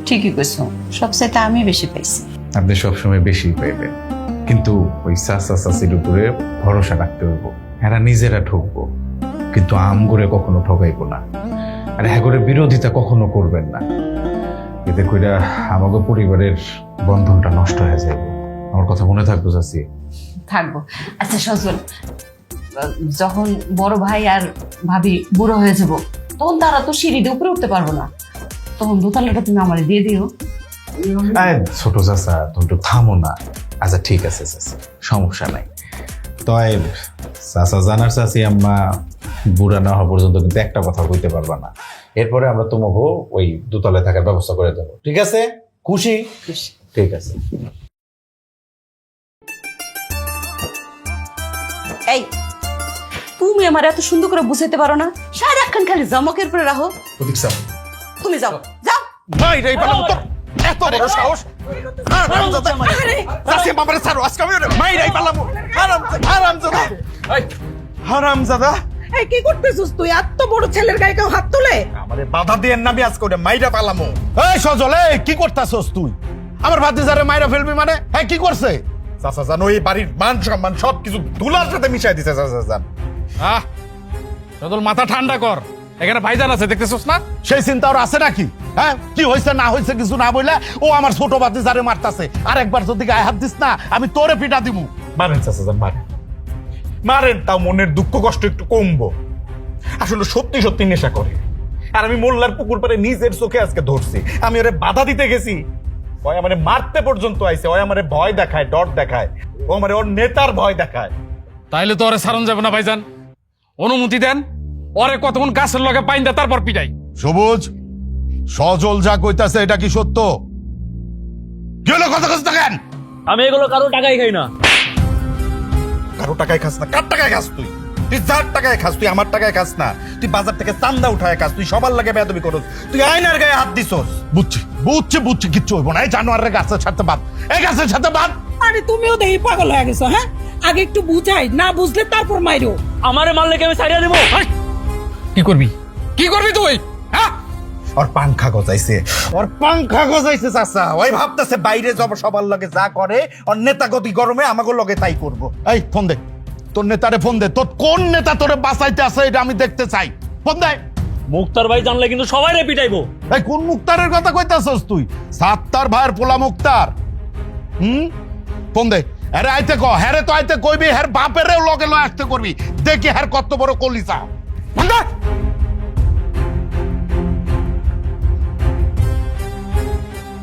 ঠিকই কইছো, সবচেয়ে আমি বেশি পাইছি।
আপনি সবসময় বেশি পাইবেন, কিন্তু ওই চাচা চাচির উপরে ভরসা রাখতে হইব। এরা নিজেরা ঠকবো, কিন্তু আম করে কখনো ঠকাইবো না। আর হ্যাঁ করে বিরোধিতা কখনো করবেন না, এতে কইরা আমাকে পরিবারের বন্ধনটা নষ্ট হয়ে যাইব। আমার কথা মনে থাকবো চাচি?
থাকবো। আচ্ছা সজল, যখন বড় ভাই আর ভাবি বুড়ো হয়ে যাব, তখন তারা তো সিঁড়ি দিয়ে উপরে উঠতে পারবো না, তখন দোতলাটা তুমি আমারে দিয়ে দিও।
ছোট চাচা তুমি একটু থামো না। আচ্ছা ঠিক আছে চাচি, সমস্যা নাই। তয় চাচা জানার চাচি আম্মা বুড়া না হওয়া পর্যন্ত কিন্তু একটা কথা কইতে পারবা না। এরপরে আমরা তোমাকে ওই দোতলায় থাকার ব্যবস্থা করে দেবো, ঠিক আছে? খুশি? ঠিক আছে।
এই তুমি আমার এত সুন্দর করে বুঝাইতে পারো না? সারাক্ষণ খালি জমকের পরে রাখো। তুমি যাও যাও।
এত বড় সাহস! হারামজাদা,
এই কি করতেছিস তুই? এত বড় ছেলের গায়ে কেউ হাত তোলে?
আমারে বাধা দিয়েন না, আজ করে মাইরা পালামো। এই সজল, এই কি করতাছস তুই? আমার ভাতিজারে মাইরা ফেলবি মানে? হ্যাঁ কি করছে? চাচা জানো এই বাড়ির মান সম্মান সবকিছু ধুলার সাথে মিশাই দিছে চাচা জান।
সজল মাথা ঠান্ডা কর, এখানে ভাইজান আছে দেখতেছস না?
সেই চিন্তা ওর আছে নাকি? হ্যাঁ, কি হয়েছে না হয়েছে কিছু না বইলা ও আমার ছোট ভাতিজারে মারতাছে। আর একবার যদি গায়ে হাত দিস না আমি তোরে পিটা দিমু। মারেন চাচা জান, মারেন মারেন, তাও মনের দুঃখ কষ্ট একটু কমবো। আসলে সত্যি সত্যি নেশা করে। আর আমি মোল্লার পুকুর পাড়ে নিজের চোখে আজকে ধরছি। আমি ওরে বাধা দিতে গেছি, ওই আমারে মারতে পর্যন্ত আইছে। ওই আমারে ভয় দেখায়, ডর দেখায়, ও আমারে ওর নেতার ভয় দেখায়।
তাইলে তো ওরে সারণ যাবে না ভাইজান, অনুমতি দেন। ওরে কতক্ষণ গাছের লগে পাইন দে, তারপর পিটাই।
সবুজ, সজল যা কইতাছে এটা কি সত্য? কি হলো, কথা কথা কেন?
আমি এগুলো কারো টাকাই খাই না।
কারো টাকায় খাস না? কার টাকায় খাস তুই? তুই যার টাকায় খাস, তুই আমার টাকায় খাস না। তুই বাজার থেকে চান্দা উঠায় খাস, তুই সবার লাগে বেয়াদবি করস, তুই আয়নার গায়ে হাত দিছস।
বুঝছি বুঝছি বুঝছি, কিচ্ছু হইব না। এই জানোয়ারের গাছের সাথে বাদ, এই গাছের সাথে বাদ।
আরে তুমিও দেখি পাগল হয়ে গেছো। হ্যাঁ, আগে একটু বুঝাই, না বুঝলে তারপর মাইরো।
আমারে মারলে কি আমি ছাড়িয়ে দেবো?
কি করবি, কি করবি তুই? হ্যাঁ,
ওর পাংখা গজাইছে, ওর পাংখা গজাইছে চাচা। ওই ভাবতেছে বাইরে যাব সবার লগে যা করে, ওর নেতা গতি গরমে আমাকে লগে তাই করবো।
এই ফোন দে, তোর নেতারে ফোন দে। তোর কোন নেতা তোরে বাঁচাইতে আছে এটা আমি দেখতে চাই। ফোন দে।
মুক্তার ভাই জানলে কিন্তু সবাই রে পিটাইবো।
এই কোন মুক্তারের কথা কইতাছস তুই? সাত্তার ভাইয়ের পোলা মুক্তার। ফোন দে। আরে আইতে ক, হ্যারে তো আইতে কইবি, হ্যার বাপেরও লগে লয় আসতে করবি। দেখি হ্যার কত বড় কলিসা। ফোন দে।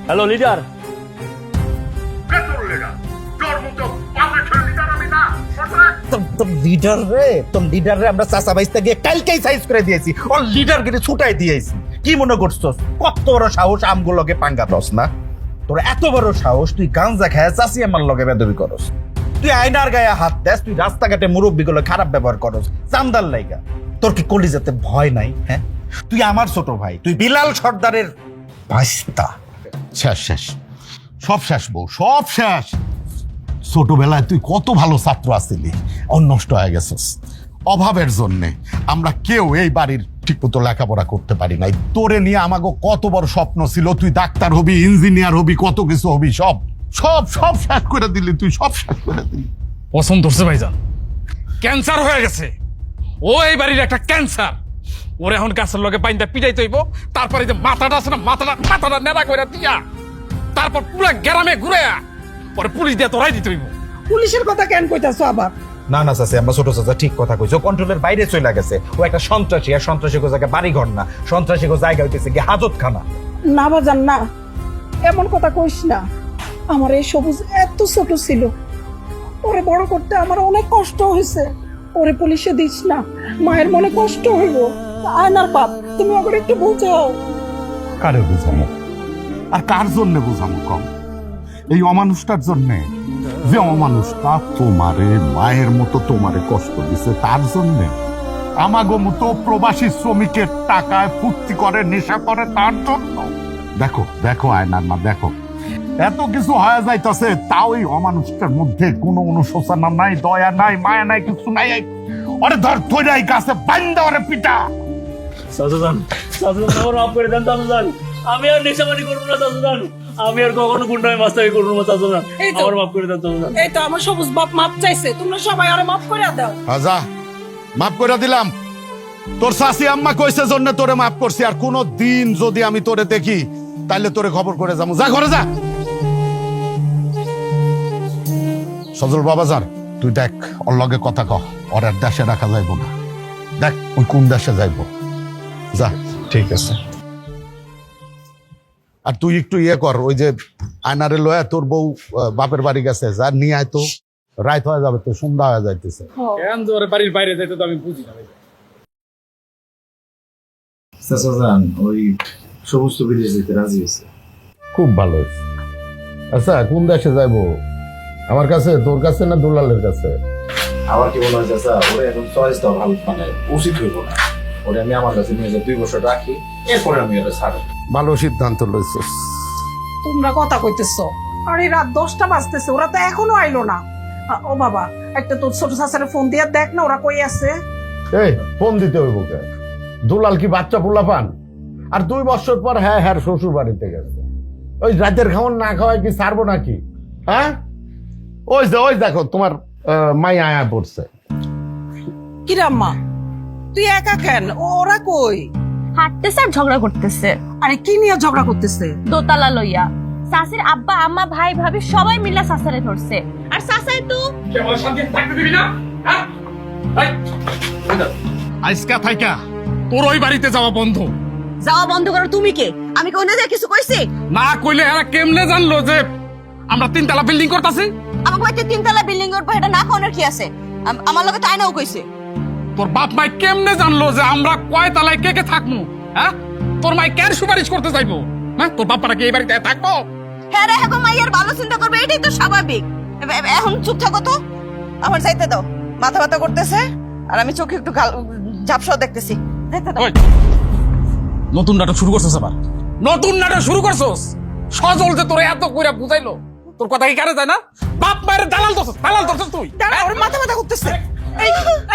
হ্যালো লিডার,
তোর লিডার রে, তোর লিডার রে আমরা চাচা বাইস্তা গিয়ে কালকেই সাইজ করে দিয়েছি, ওর লিডার গিয়ে ছুটাই দিয়েছি। কি মনে করছস কত বড় সাহস আমগুলোকে পাঙ্গা দস না? তোর এত বড় সাহস তুই গাঞ্জা খায় চাষি আমার লগে বেদবি করস, তুই আয়নার গায়ে হাত দেস, তুই রাস্তাঘাটে মুরব্বীগুলো খারাপ ব্যবহার করস চান্দার লাইগা। তোর কি কলিজাতে ভয় নাই? হ্যাঁ, তুই আমার ছোট ভাই, তুই বিলাল সর্দারের বাইস্তা।
শেষ শেষ, সব শেষ বউ, সব শেষ। ছোটবেলায় তুই কত ভালো ছাত্র আছিলি, নষ্ট হয়ে গেছিস অভাবের জন্যে। আমরা কেউ এই বাড়ির ঠিকমতো লেখাপড়া করতে পারি নাই। তোরে নিয়ে আমাকে কত বড় স্বপ্ন ছিল, তুই ডাক্তার হবি, ইঞ্জিনিয়ার হবি, কত কিছু হবি, সব সব সব শেষ করে দিলি, তুই সব শেষ করে দিলি।
পছন্দ হচ্ছে ভাইজান, ক্যান্সার হয়ে গেছে ও, এই বাড়ির একটা ক্যান্সার। ওর এখন গাছের লগে পাইনটা পিটাইতে হইব, তারপরে যে মাথাটা আছে না, মাথাটা নেড়া করে দিয়া, তারপর পুরা গ্রামে ঘুরে পরে পুলিশ দিয়ে তোরাই দিতে হইব।
পুলিশের কথা কেন কইতাছো আবার?
না না চাচা, আমরা ছোট চাচা ঠিক কথা কইছো, কন্ট্রোলের বাইরে চলে গেছে। ও একটা সন্ত্রাসী, আর সন্ত্রাসী কো জায়গা বাড়ি ঘর না, সন্ত্রাসী কো জায়গা হইতেছে কি হাজতখানা।
না বাজান না, এমন কথা কইস না। আমার এই সবুজ এত ছোট ছিল, ওরে বড় করতে আমার অনেক কষ্ট হয়েছে। ওরে পুলিশে দিস না, মায়ের মনে কষ্ট হইব। আয়নার বাপ, তুমি ওকে একটু বুঝাও।
কারে বুঝামো আর কার জন্য বুঝামো কম? এই অমানুষটার জন্যে, যে অমানুষটা তোমারে মায়ের মতো তোমারে কষ্ট দিছে তার জন্যে, আমাগো মতো প্রবাসী শ্রমিকের টাকায় ফুর্তি করে, নেশা করে তার জন্য। দেখো দেখো আয়নার মা, দেখো এত কিছু হয়ে যাইতেছে, তাও এই অমানুষটার মধ্যে কোনো অনুশোচনা নাই, দয়া নাই, মায়া নাই, কিছু নাই। ওরে ধর ধরে এই গাছে বান্ধা, ওরে পিটা।
চাচুজান, আমার মাফ করে দেন চাচুজান, আমি আর নেশাবানি করবো না চাচুজান, আমি আর কখনো গুন্ডামি মাস্তানি করবো না চাচুজান,
এই তো।
আমার মাফ করে দেন চাচুজান।
এই তো আমার সবুজ বাপ মাপ চাইছে, তোমরা সবাই আরে মাফ করে দাও।
আজা মাফ করে দিলাম। তোর শাশি আম্মা কইছে জন্য তোরে মাফ করছি, আর কোনো দিন যদি আমি তোরে দেখি তাইলে তোরে খবর করে যাবো। যা ঘরে যা। সজল বাবা যার, তুই দেখ ওর লগে কথা কহ, ওর আর দেশে রাখা যাইব না। দেখ ওই কোন দেশে যাইব, যা।
ঠিক আছে।
আর তুই একটু ইয়ে কর, ওই যে আয়নারে লয়া তোর বউ বাপের বাড়ি গেছে, যা নিয়ে আয় তো, রাত হয়ে যাবে তো, সন্ধ্যা হয়ে যাইতেছে।
কেন যে ওর বাড়ির বাইরে যাইতে তো আমি বুঝি না ভাই।
চাচা জান, ওই সবুজ তো বিদেশ যেতে রাজি হয়েছে।
খুব ভালো হয়েছে। আচ্ছা কোন দেশে যাইবো? আমার কাছে, তোর কাছে না দুলালের কাছে?
আমার কি মনে হয় চাচা, ওরে এখন চয়েস দেওয়া ভালো, মানে উচিত হইব না। ওরে আমি আমার কাছে নিয়ে 2 বছর রাখি, এরপরে আমি ওরে ছাড়ব।
ভালো সিদ্ধান্ত লইছস।
তোমরা কথা কইতেছো, আরে রাত 10টা বাজতেছে, ওরা তো এখনো আইলো না। ও বাবা, একটা তোর ছোট শাশুড়ি ফোন দিয়ে দেখ না ওরা কই আছে।
এই ফোন দিতে হইব কে? দুলাল কি বাচ্চা পোলা পান? আর 2 বছর পর হ্যাঁ হ্যাঁ শ্বশুর বাড়িতে গেছে, ওই রাতের খাওয়ান না খাওয়ায় কি ছাড়বো নাকি? হ্যাঁ ওই দেখো তোমার মাই আয়া পড়ছে।
কিরাম্মা তুই একা কেন? ওরা কই?
হাঁটতেছে আর ঝগড়া করতেছে,
আরে কি নিয়ে ঝগড়া করতেছে?
দোতলা লইয়া। সাসির আব্বা আম্মা ভাই ভাবি সবাই মিলে সাসারে ধরছে, আর সাসাই তো
কেবল শান্তি থাকতে দিবি না? হ্যাঁ, এই, আজকা থাইকা তোর ওই বাড়িতে যাওয়া বন্ধ।
যাওয়া বন্ধ করো। তুমি কে? আমি কোন জায়গায় কিছু কইছি?
না কইলে এরা কেমনে জানলো যে আমরা 3 তলা বিল্ডিং করতেছি?
আমার বাড়িতে 3 তলা বিল্ডিং এর এটা না কোনের কি আছে? আমার লগে তো আয়নাও কইছে।
তোর বাপ মাই কেমনে জানলো যে আমরা কয় তলায় কে কে থাকবো? হ্যাঁ, তোর মাই কেন সুপারিশ করতে যাইবো? হ্যাঁ, তোর বাপারা কি এই বাড়িতে থাকবো?
হ্যাঁ রে, হ্যাঁ মাইয়ার ভালো চিন্তা করবে, এটাই তো স্বাভাবিক। এখন চুপ থাকো তো, আমার যাইতে দাও। মাথা ব্যথা করতেছে আর আমি চোখে একটু ঝাপসাও দেখতেছি। যাইতে দাও।
ওই, নতুন নাটক শুরু করছস আবার? নতুন নাটক শুরু করছস? সজল যে তোর এত কইরা বুঝাইলো, তোর কথা কি কানে যায় না? বাপ মায়ের দালাল দছস তুই।
দাঁড়া, ওর মাথা ব্যথা করতেছে।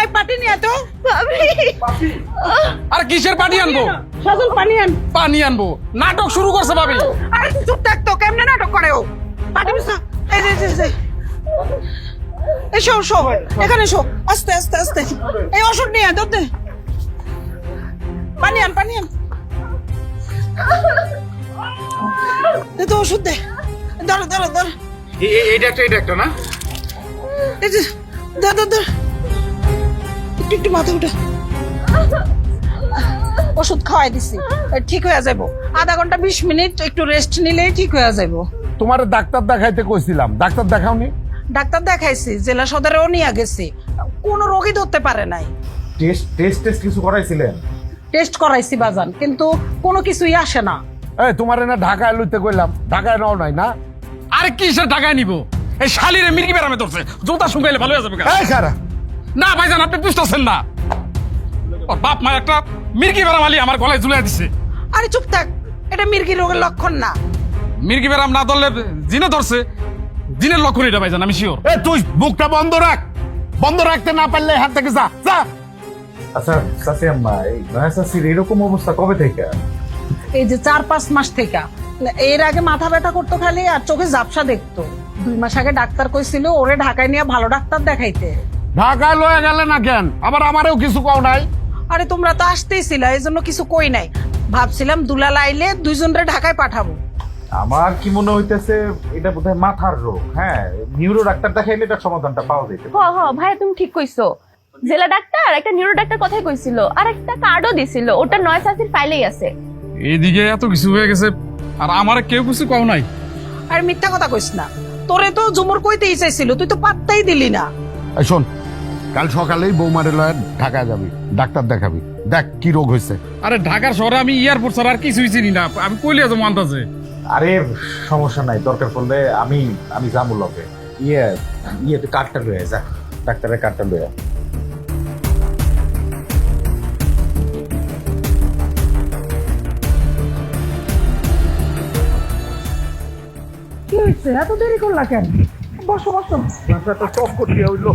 এই পাটি নিয়ে তো।
আর কিসের পানি আনবো?
সজল পানি আন।
পানি আনবো? নাটক শুরু করছে ভাবি।
আরে তুই চুপ থাক তো, কেমনে নাটক করে ও? পাটি মিশা। এই শো এখানে শো, আস্তে আস্তে আস্তে। এই ওষুধ নিয়ে দে। পানি আন পানি আন দে তো ওষুধ দে ধর ধর ধর
এইটা একটা না
এই যে ধর ধর ধর একটু একটু মাথা উঠা ওষুধ খাওয়াই দিছি ঠিক হয়ে যাবো আধা ঘন্টা 20 মিনিট একটু রেস্ট নিলেই ঠিক হয়ে যাবো।
তোমার ডাক্তার দেখাইতে কইছিলাম, ডাক্তার দেখাওনি?
ডাক্তার দেখাইছি, জেলা সদরেও নিয়ে গেছি, কোনো রোগী ধরতে পারে নাই।
টেস্ট কিছু করাইছিলেন?
টেস্ট করাইছি বাজান, কিন্তু কোনো কিছুই আসে না।
এই তোমার না ঢাকায় লইতে কইলাম, ঢাকায় নাও নাই না?
আরে কিসের টাকায় নিব? এই শালিরে মির্গি বেরামে ধরছে, জোতা শুকাইলে ভালো হয়ে যাবে।
এই খারা
না ভাইজান, আপনি বুঝতেছেন না, ওর বাপ মা একটা মির্গি বেরাম আলী আমার গলায় ঝুলাই দিছে।
আরে চুপ থাক, এটা মির্গি রোগের লক্ষণ না।
মির্গি বেরাম না ধরলে জিনে ধরছে, জিনের লক্ষণ এটা ভাইজান, আমি শিওর।
এ তুই মুখটা বন্ধ রাখ, বন্ধ রাখতে না পারলে হাত থেকে যা যা।
আচ্ছা চাচি আম্মা, এই নয়া চাচির এরকম অবস্থা কবে থেকে?
এই যে 4-5 মাস থেকে। এর আগে মাথা ব্যথা করতো খালি আর চোখে ঝাপসা দেখতো। 2 মাস আগে ডাক্তার কইছিল ওরে ঢাকায় নিয়ে ভালো ডাক্তার দেখাইতে।
ঢাকায় লয়ে গেলে না কেন? আবার আমারও কিছু কও নাই?
আরে তোমরা তো আসতেই ছিলা, এই জন্য কিছু কই নাই। ভাবছিলাম দুলাল আইলে দুইজনরে ঢাকায় পাঠাবো।
আমার কি মনে হইতেছে এটা বোধহয় মাথার রোগ। হ্যাঁ, নিউরো ডাক্তার দেখাইলে এটার সমাধানটা পাওয়া যেত।
ভাই তুমি ঠিক কইছো, জেলা ডাক্তার একটা নিউরো ডাক্তার কথাই কইছিল, আর একটা কার্ডও দিছিল, ওটা নয় চাচির ফাইলেই আছে।
এইদিকে এত কিছু হয়ে গেছে আর আমার কেউ কিছু কও নাই।
আর মিথ্যা কথা কইস না, তোরে তো জুমুর কইতেই চাইছিল, তুই তো পাত্তাই দিলি না।
এই শোন, কাল সকালেই বৌমারে লয়ে ঢাকায় যাবি, ডাক্তার দেখাবি, দেখ কি রোগ হয়েছে।
আরে ঢাকার শহরে আমি এয়ারপোর্ট ছাড়া আর কিছুই চিনি না, আমি কইলে যাবো আন্দাজে।
আরে সমস্যা নাই, দরকার পড়লে আমি যাবো লগে। তুই কার্ডটা লয়ে যা, ডাক্তারের কার্ডটা লয়ে।
কি হইছে, এত দেরি করলা কেন? বসো বসো।
তো টপ করতে হইলো।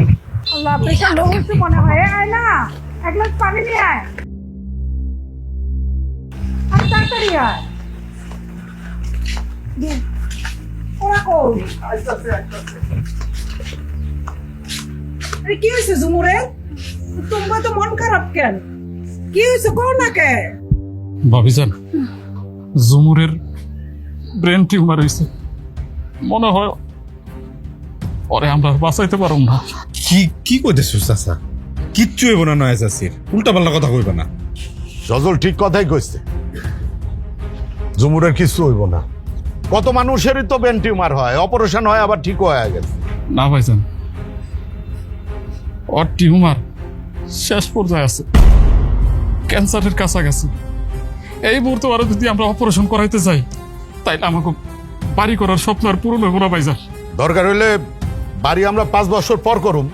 আল্লাহ, প্রেশার লো হচ্ছে মনে হয়। আয় না, এক গ্লাস পানি নিয়ে আয়। আর তাড়াতাড়ি আয়। ওরা কই? আরে কি হয়েছে জুমুরে? তোমার তো মন খারাপ কেন? কি হয়েছে কও না কে?
ভাবিজান, জুমুরের ব্রেন টিউমার হয়েছে, মনে হয় ওরে আমরা বাঁচাইতে পারব না।
কি কইতেছিস চাচা? কিচ্ছু হইব না নয়া চাচির, উল্টা পাল্টা কথা কইবা না।
সজল ঠিক কথাই কইছে, জুমুরের কিছু হইব না। কত মানুষেরই তো ব্রেন টিউমার হয়, অপারেশন হয় আবার ঠিক হয়ে গেছে।
না ভাইজান, ওর টিউমার শেষ পর্যায়ে আছে, ক্যান্সারের কাছাকাছি। এই মুহূর্তে আরো যদি আমরা অপারেশন করাইতে যাই, তাইলে আমাকে বাড়ি করার স্বপ্ন আর পূরণ হইব না ভাইজান।
দরকার হইলে বাড়ি আমরা 5 বছর পর করুম,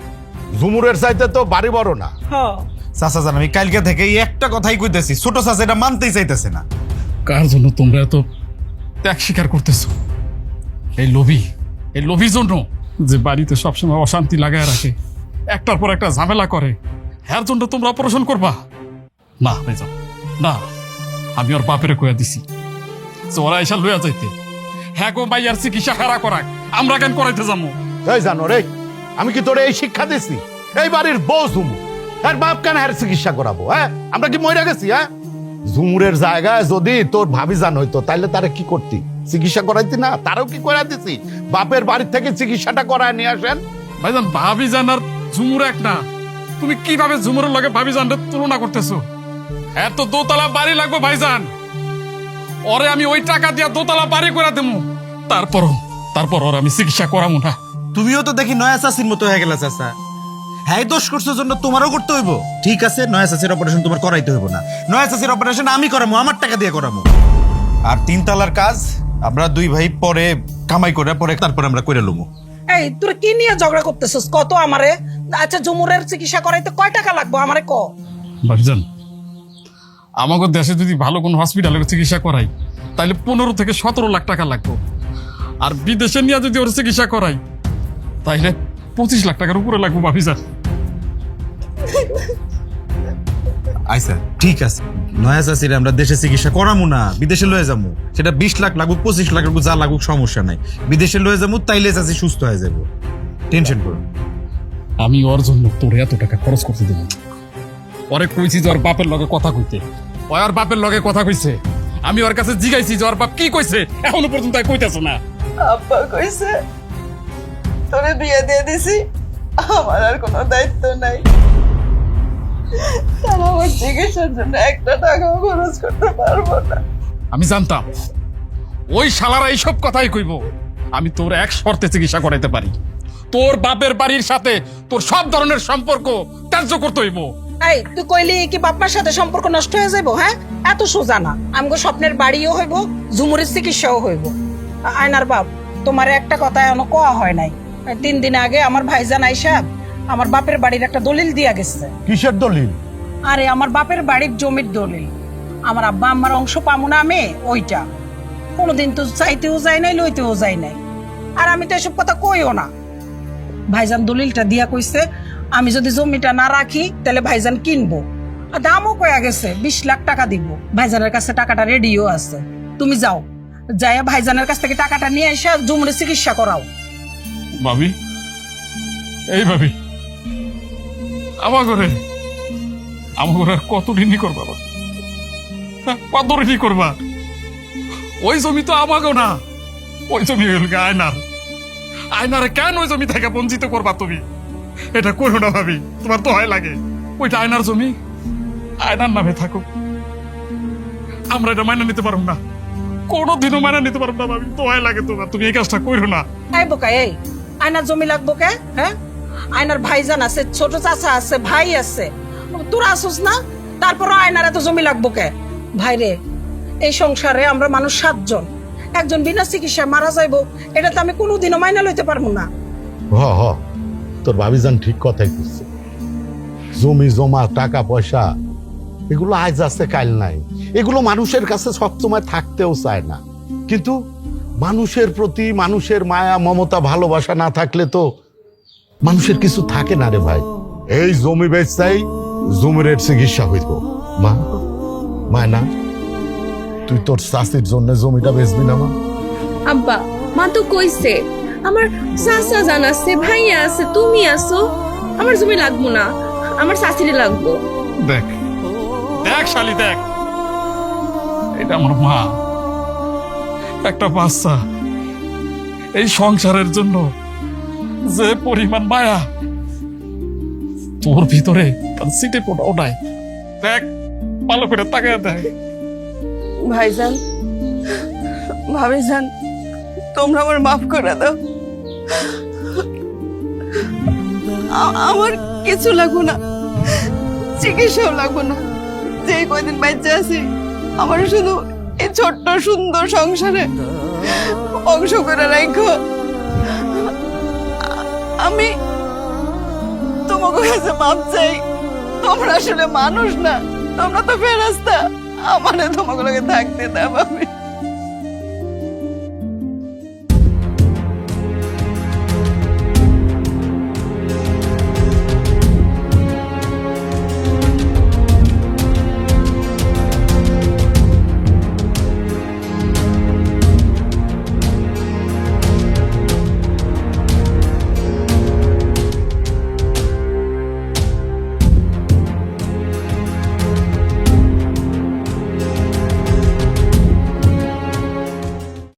ঝুমুরের চাইতে তো বাড়ি বড় না।
হ্যাঁ,
চাচা জান, আমি কালকে থেকে এই একটা কথাই কইতেছি, ছোট চাচা এটা মানতেই চাইতেছে না।
কার জন্য তোমরা এত ত্যাগ স্বীকার করতেছো? এই লোভীর জন্য, যে বাড়িতে সবসময় অশান্তি লাগায় রাখে, একটার পর একটা ঝামেলা করে, এর জন্য তোমরা অপারেশন করবা? না ভাইজান না, আমি ওর বাপের কইয়া দিছি যে ওরা এসা লইয়া যাইতে, হ্যাঁ গো ভাইয়ার চিকিৎসা খারাপ করাক, আমরা কেন করাইতে যাবো?
এই জানো রে, আমি কি তোরে এই শিক্ষা দিছি? এই বাড়ির বউ ঝুমু, এর বাপ কেন এর চিকিৎসা করাবো? হ্যাঁ, আমরা কি মরে গেছি? হ্যাঁ, ঝুমুরের জায়গায় যদি তোর ভাবি জান হইতো, তাইলে তারে কি করতি? চিকিৎসা করাইতি না? তারও কি করা দিছি? বাপের বাড়ি থেকে চিকিৎসাটা করায় নিয়ে আসেন।
ভাইজান, ভাবি জান আর ঝুমুর এক না। তুমি কিভাবে ঝুমুরের লগে ভাবি জানটা তুলনা করতেছো? এত দোতলা বাড়ি লাগবে ভাইজান, ওরে আমি ওই টাকা দিয়া দোতলা বাড়ি করে দেবো, তারপর ওর আমি চিকিৎসা করাবো না।
তুমিও তো দেখি নয়া চাচির মতো হয়ে গেলা চাচা। হ্যাঁ, দোষ করছো জন্য তোমারও করতে হইব। ঠিক আছে, নয়া চাচির অপারেশন তোমার করাইতে হইব না, নয়া চাচির অপারেশন আমি করামো, আমার টাকা দিয়ে করামো। আর 3 তলার কাজ আমরা 2 ভাই পরে কামাই করে তারপর আমরা করে লমু।
এই তোর কি নিয়ে ঝগড়া করতেছিস কত আমারে? আচ্ছা, জুমুরের চিকিৎসা করাইতে কয় টাকা লাগবে আমারে ক?
ভাবিজান, আমাদের দেশে যদি ভালো কোনো হসপিটালে চিকিৎসা করাই, তাহলে 15 থেকে 17 লাখ টাকা লাগবে। আর বিদেশে নিয়ে যদি ওর চিকিৎসা করাই, তাইলে 25 লাখ টাকার উপরে লাগবে ভাবিজান।
আচ্ছা ঠিক আছে, নয়া চাচির আমরা দেশে চিকিৎসা করামু না, বিদেশে লয়ে যাবো। সেটা 20 লাখ লাগুক, 25 লাখ লাগুক, যা লাগুক সমস্যা নাই। বিদেশে লয়ে যাবো, তাইলে চাচি সুস্থ হয়ে যাবো, টেনশন করো।
আমি ওর জন্য তোর এত টাকা খরচ করতে দেব না। ওরে কইছি যে ওর বাপের লগে কথা কইতে, ওই আর বাপের লগে কথা কইছে। আমি ওর কাছে জিগাইছি যে ওর বাপ কি কইছে, এখনো পর্যন্ত কইতাছে না।
আব্বা কইছে তোরে বিয়ে দিয়ে দিছি, আমার আর কোনো দায়িত্ব নাই। তারা আমার চিকিৎসার জন্য একটা টাকাও খরচ করতে পারবো না।
আমি জানতাম ওই শালারা এইসব কথাই কইব। আমি তোর এক শর্তে চিকিৎসা করাইতে পারি। তোর বাপের বাড়ির সাথে তোর সব ধরনের সম্পর্ক ত্যায্য করতে হইব।
এই তুই কইলি কি বাপমার সাথে সম্পর্ক নষ্ট হয়ে যাবো? হ্যাঁ, এত সোজা না। আমগো স্বপ্নের বাড়িও হইব, ঝুমুরের চিকিৎসাও হইব। আয়নার বাপ, তোমার একটা কথা এখনো কোয়া হয় নাই। 3 দিন আগে আমার ভাইজান আইসা আমার বাপের বাড়ির একটা দলিল দিয়া গেছে।
কিসের দলিল?
আরে আমার বাপের বাড়ির জমির দলিল। আমার আব্বা আমার অংশ পামু না আমি, ওইটা। কোনোদিন তো চাইতেও যাই নাই, লইতেও যাই নাই। আর আমি তো এসব কথা কইও না। ভাইজান দলিলটা দিয়া কইছে আমি যদি জমিটা না রাখি তাহলে ভাইজান কিনবো। আর দামও কয়া গেছে 20 লাখ টাকা দিব। ভাইজানের কাছে টাকাটা রেডিও আছে। তুমি যাও, যাইয়া ভাইজানের কাছ থেকে টাকাটা নিয়ে এসে জুমুরের চিকিৎসা করাও।
ভাবি, এই ভাবি, আমার ঘরে আর কত ঋণই করবা? কত ঋণই করবা? ওই জমি তো আমাগো না, ওই জমি হইল আয়নার। আয়নারে কেন ওই জমি থেকে বঞ্চিত করবা তুমি? এটা করো না ভাবি, তোমার তো হয় লাগে। ওইটা আয়নার জমি, আয়নার নামে থাকো। আমরা এটা মাইনা নিতে পারব না, কোনোদিনও মাইনা নিতে পারব না ভাবি, তো হয় লাগে তোমার। তুমি এই কাজটা করো না।
এই বোকা, এই আয়নার জমি লাগবো কে? হ্যাঁ, আয়নার ভাইজান আছে, ছোট চাচা আছে, ভাই আছে, তোরা আসুস না। তারপর আয়নার এত জমি লাগবো কে? ভাই রে, এই সংসারে আমরা মানুষ 7 জন। একজন বিনা চিকিৎসায় মারা যাইবো, এটা তো আমি কোনোদিনও মাইনা লইতে পারবো না।
হ, তোর ভাবিজান ঠিক কথাই করছে। জমি জমা, টাকা পয়সা, এগুলো আজ আছে কাল নাই। এগুলো মানুষের কাছে সবসময় থাকতেও চায় না। কিন্তু মানুষের প্রতি মানুষের মায়া, মমতা, ভালোবাসা না থাকলে তো মানুষের কিছু থাকে না রে ভাই। এই জমি বেচাই জমির চিকিৎসা হইব। মায়না, তুই তোর চাষির জন্য জমিটা বেচবি না? মা,
আব্বা, মা তো কইছে আমার চাচা জান আছে, ভাইয়া আছে, তুমি আছো, আমার জমি লাগবো না, আমার শাশুড়ি লাগবো।
দেখ শালি, দেখ, এটা আমার মা, একটা বাচ্চা। এই সংসারের জন্য যে পরিমাণ মায়া তোর ভিতরে, তার সিটে পোটাও নাই। দেখ, ভালো করে তাকায় দেখ।
ভাইজান, ভাবিজান, তোমরা আমার মাফ করে দাও। আমার কিছু লাগবো না, চিকিৎসাও লাগবো না। যে কয়দিন বাচ্চা আছি, আমার শুধু এই ছোট্ট সুন্দর সংসারে অংশ করে রাখো। আমি তোমাকে কাছে মাপ চাই। তোমরা আসলে মানুষ না, তোমরা তো ফেরেশতা। আমারে তোমাকে থাকতে দাও। আমি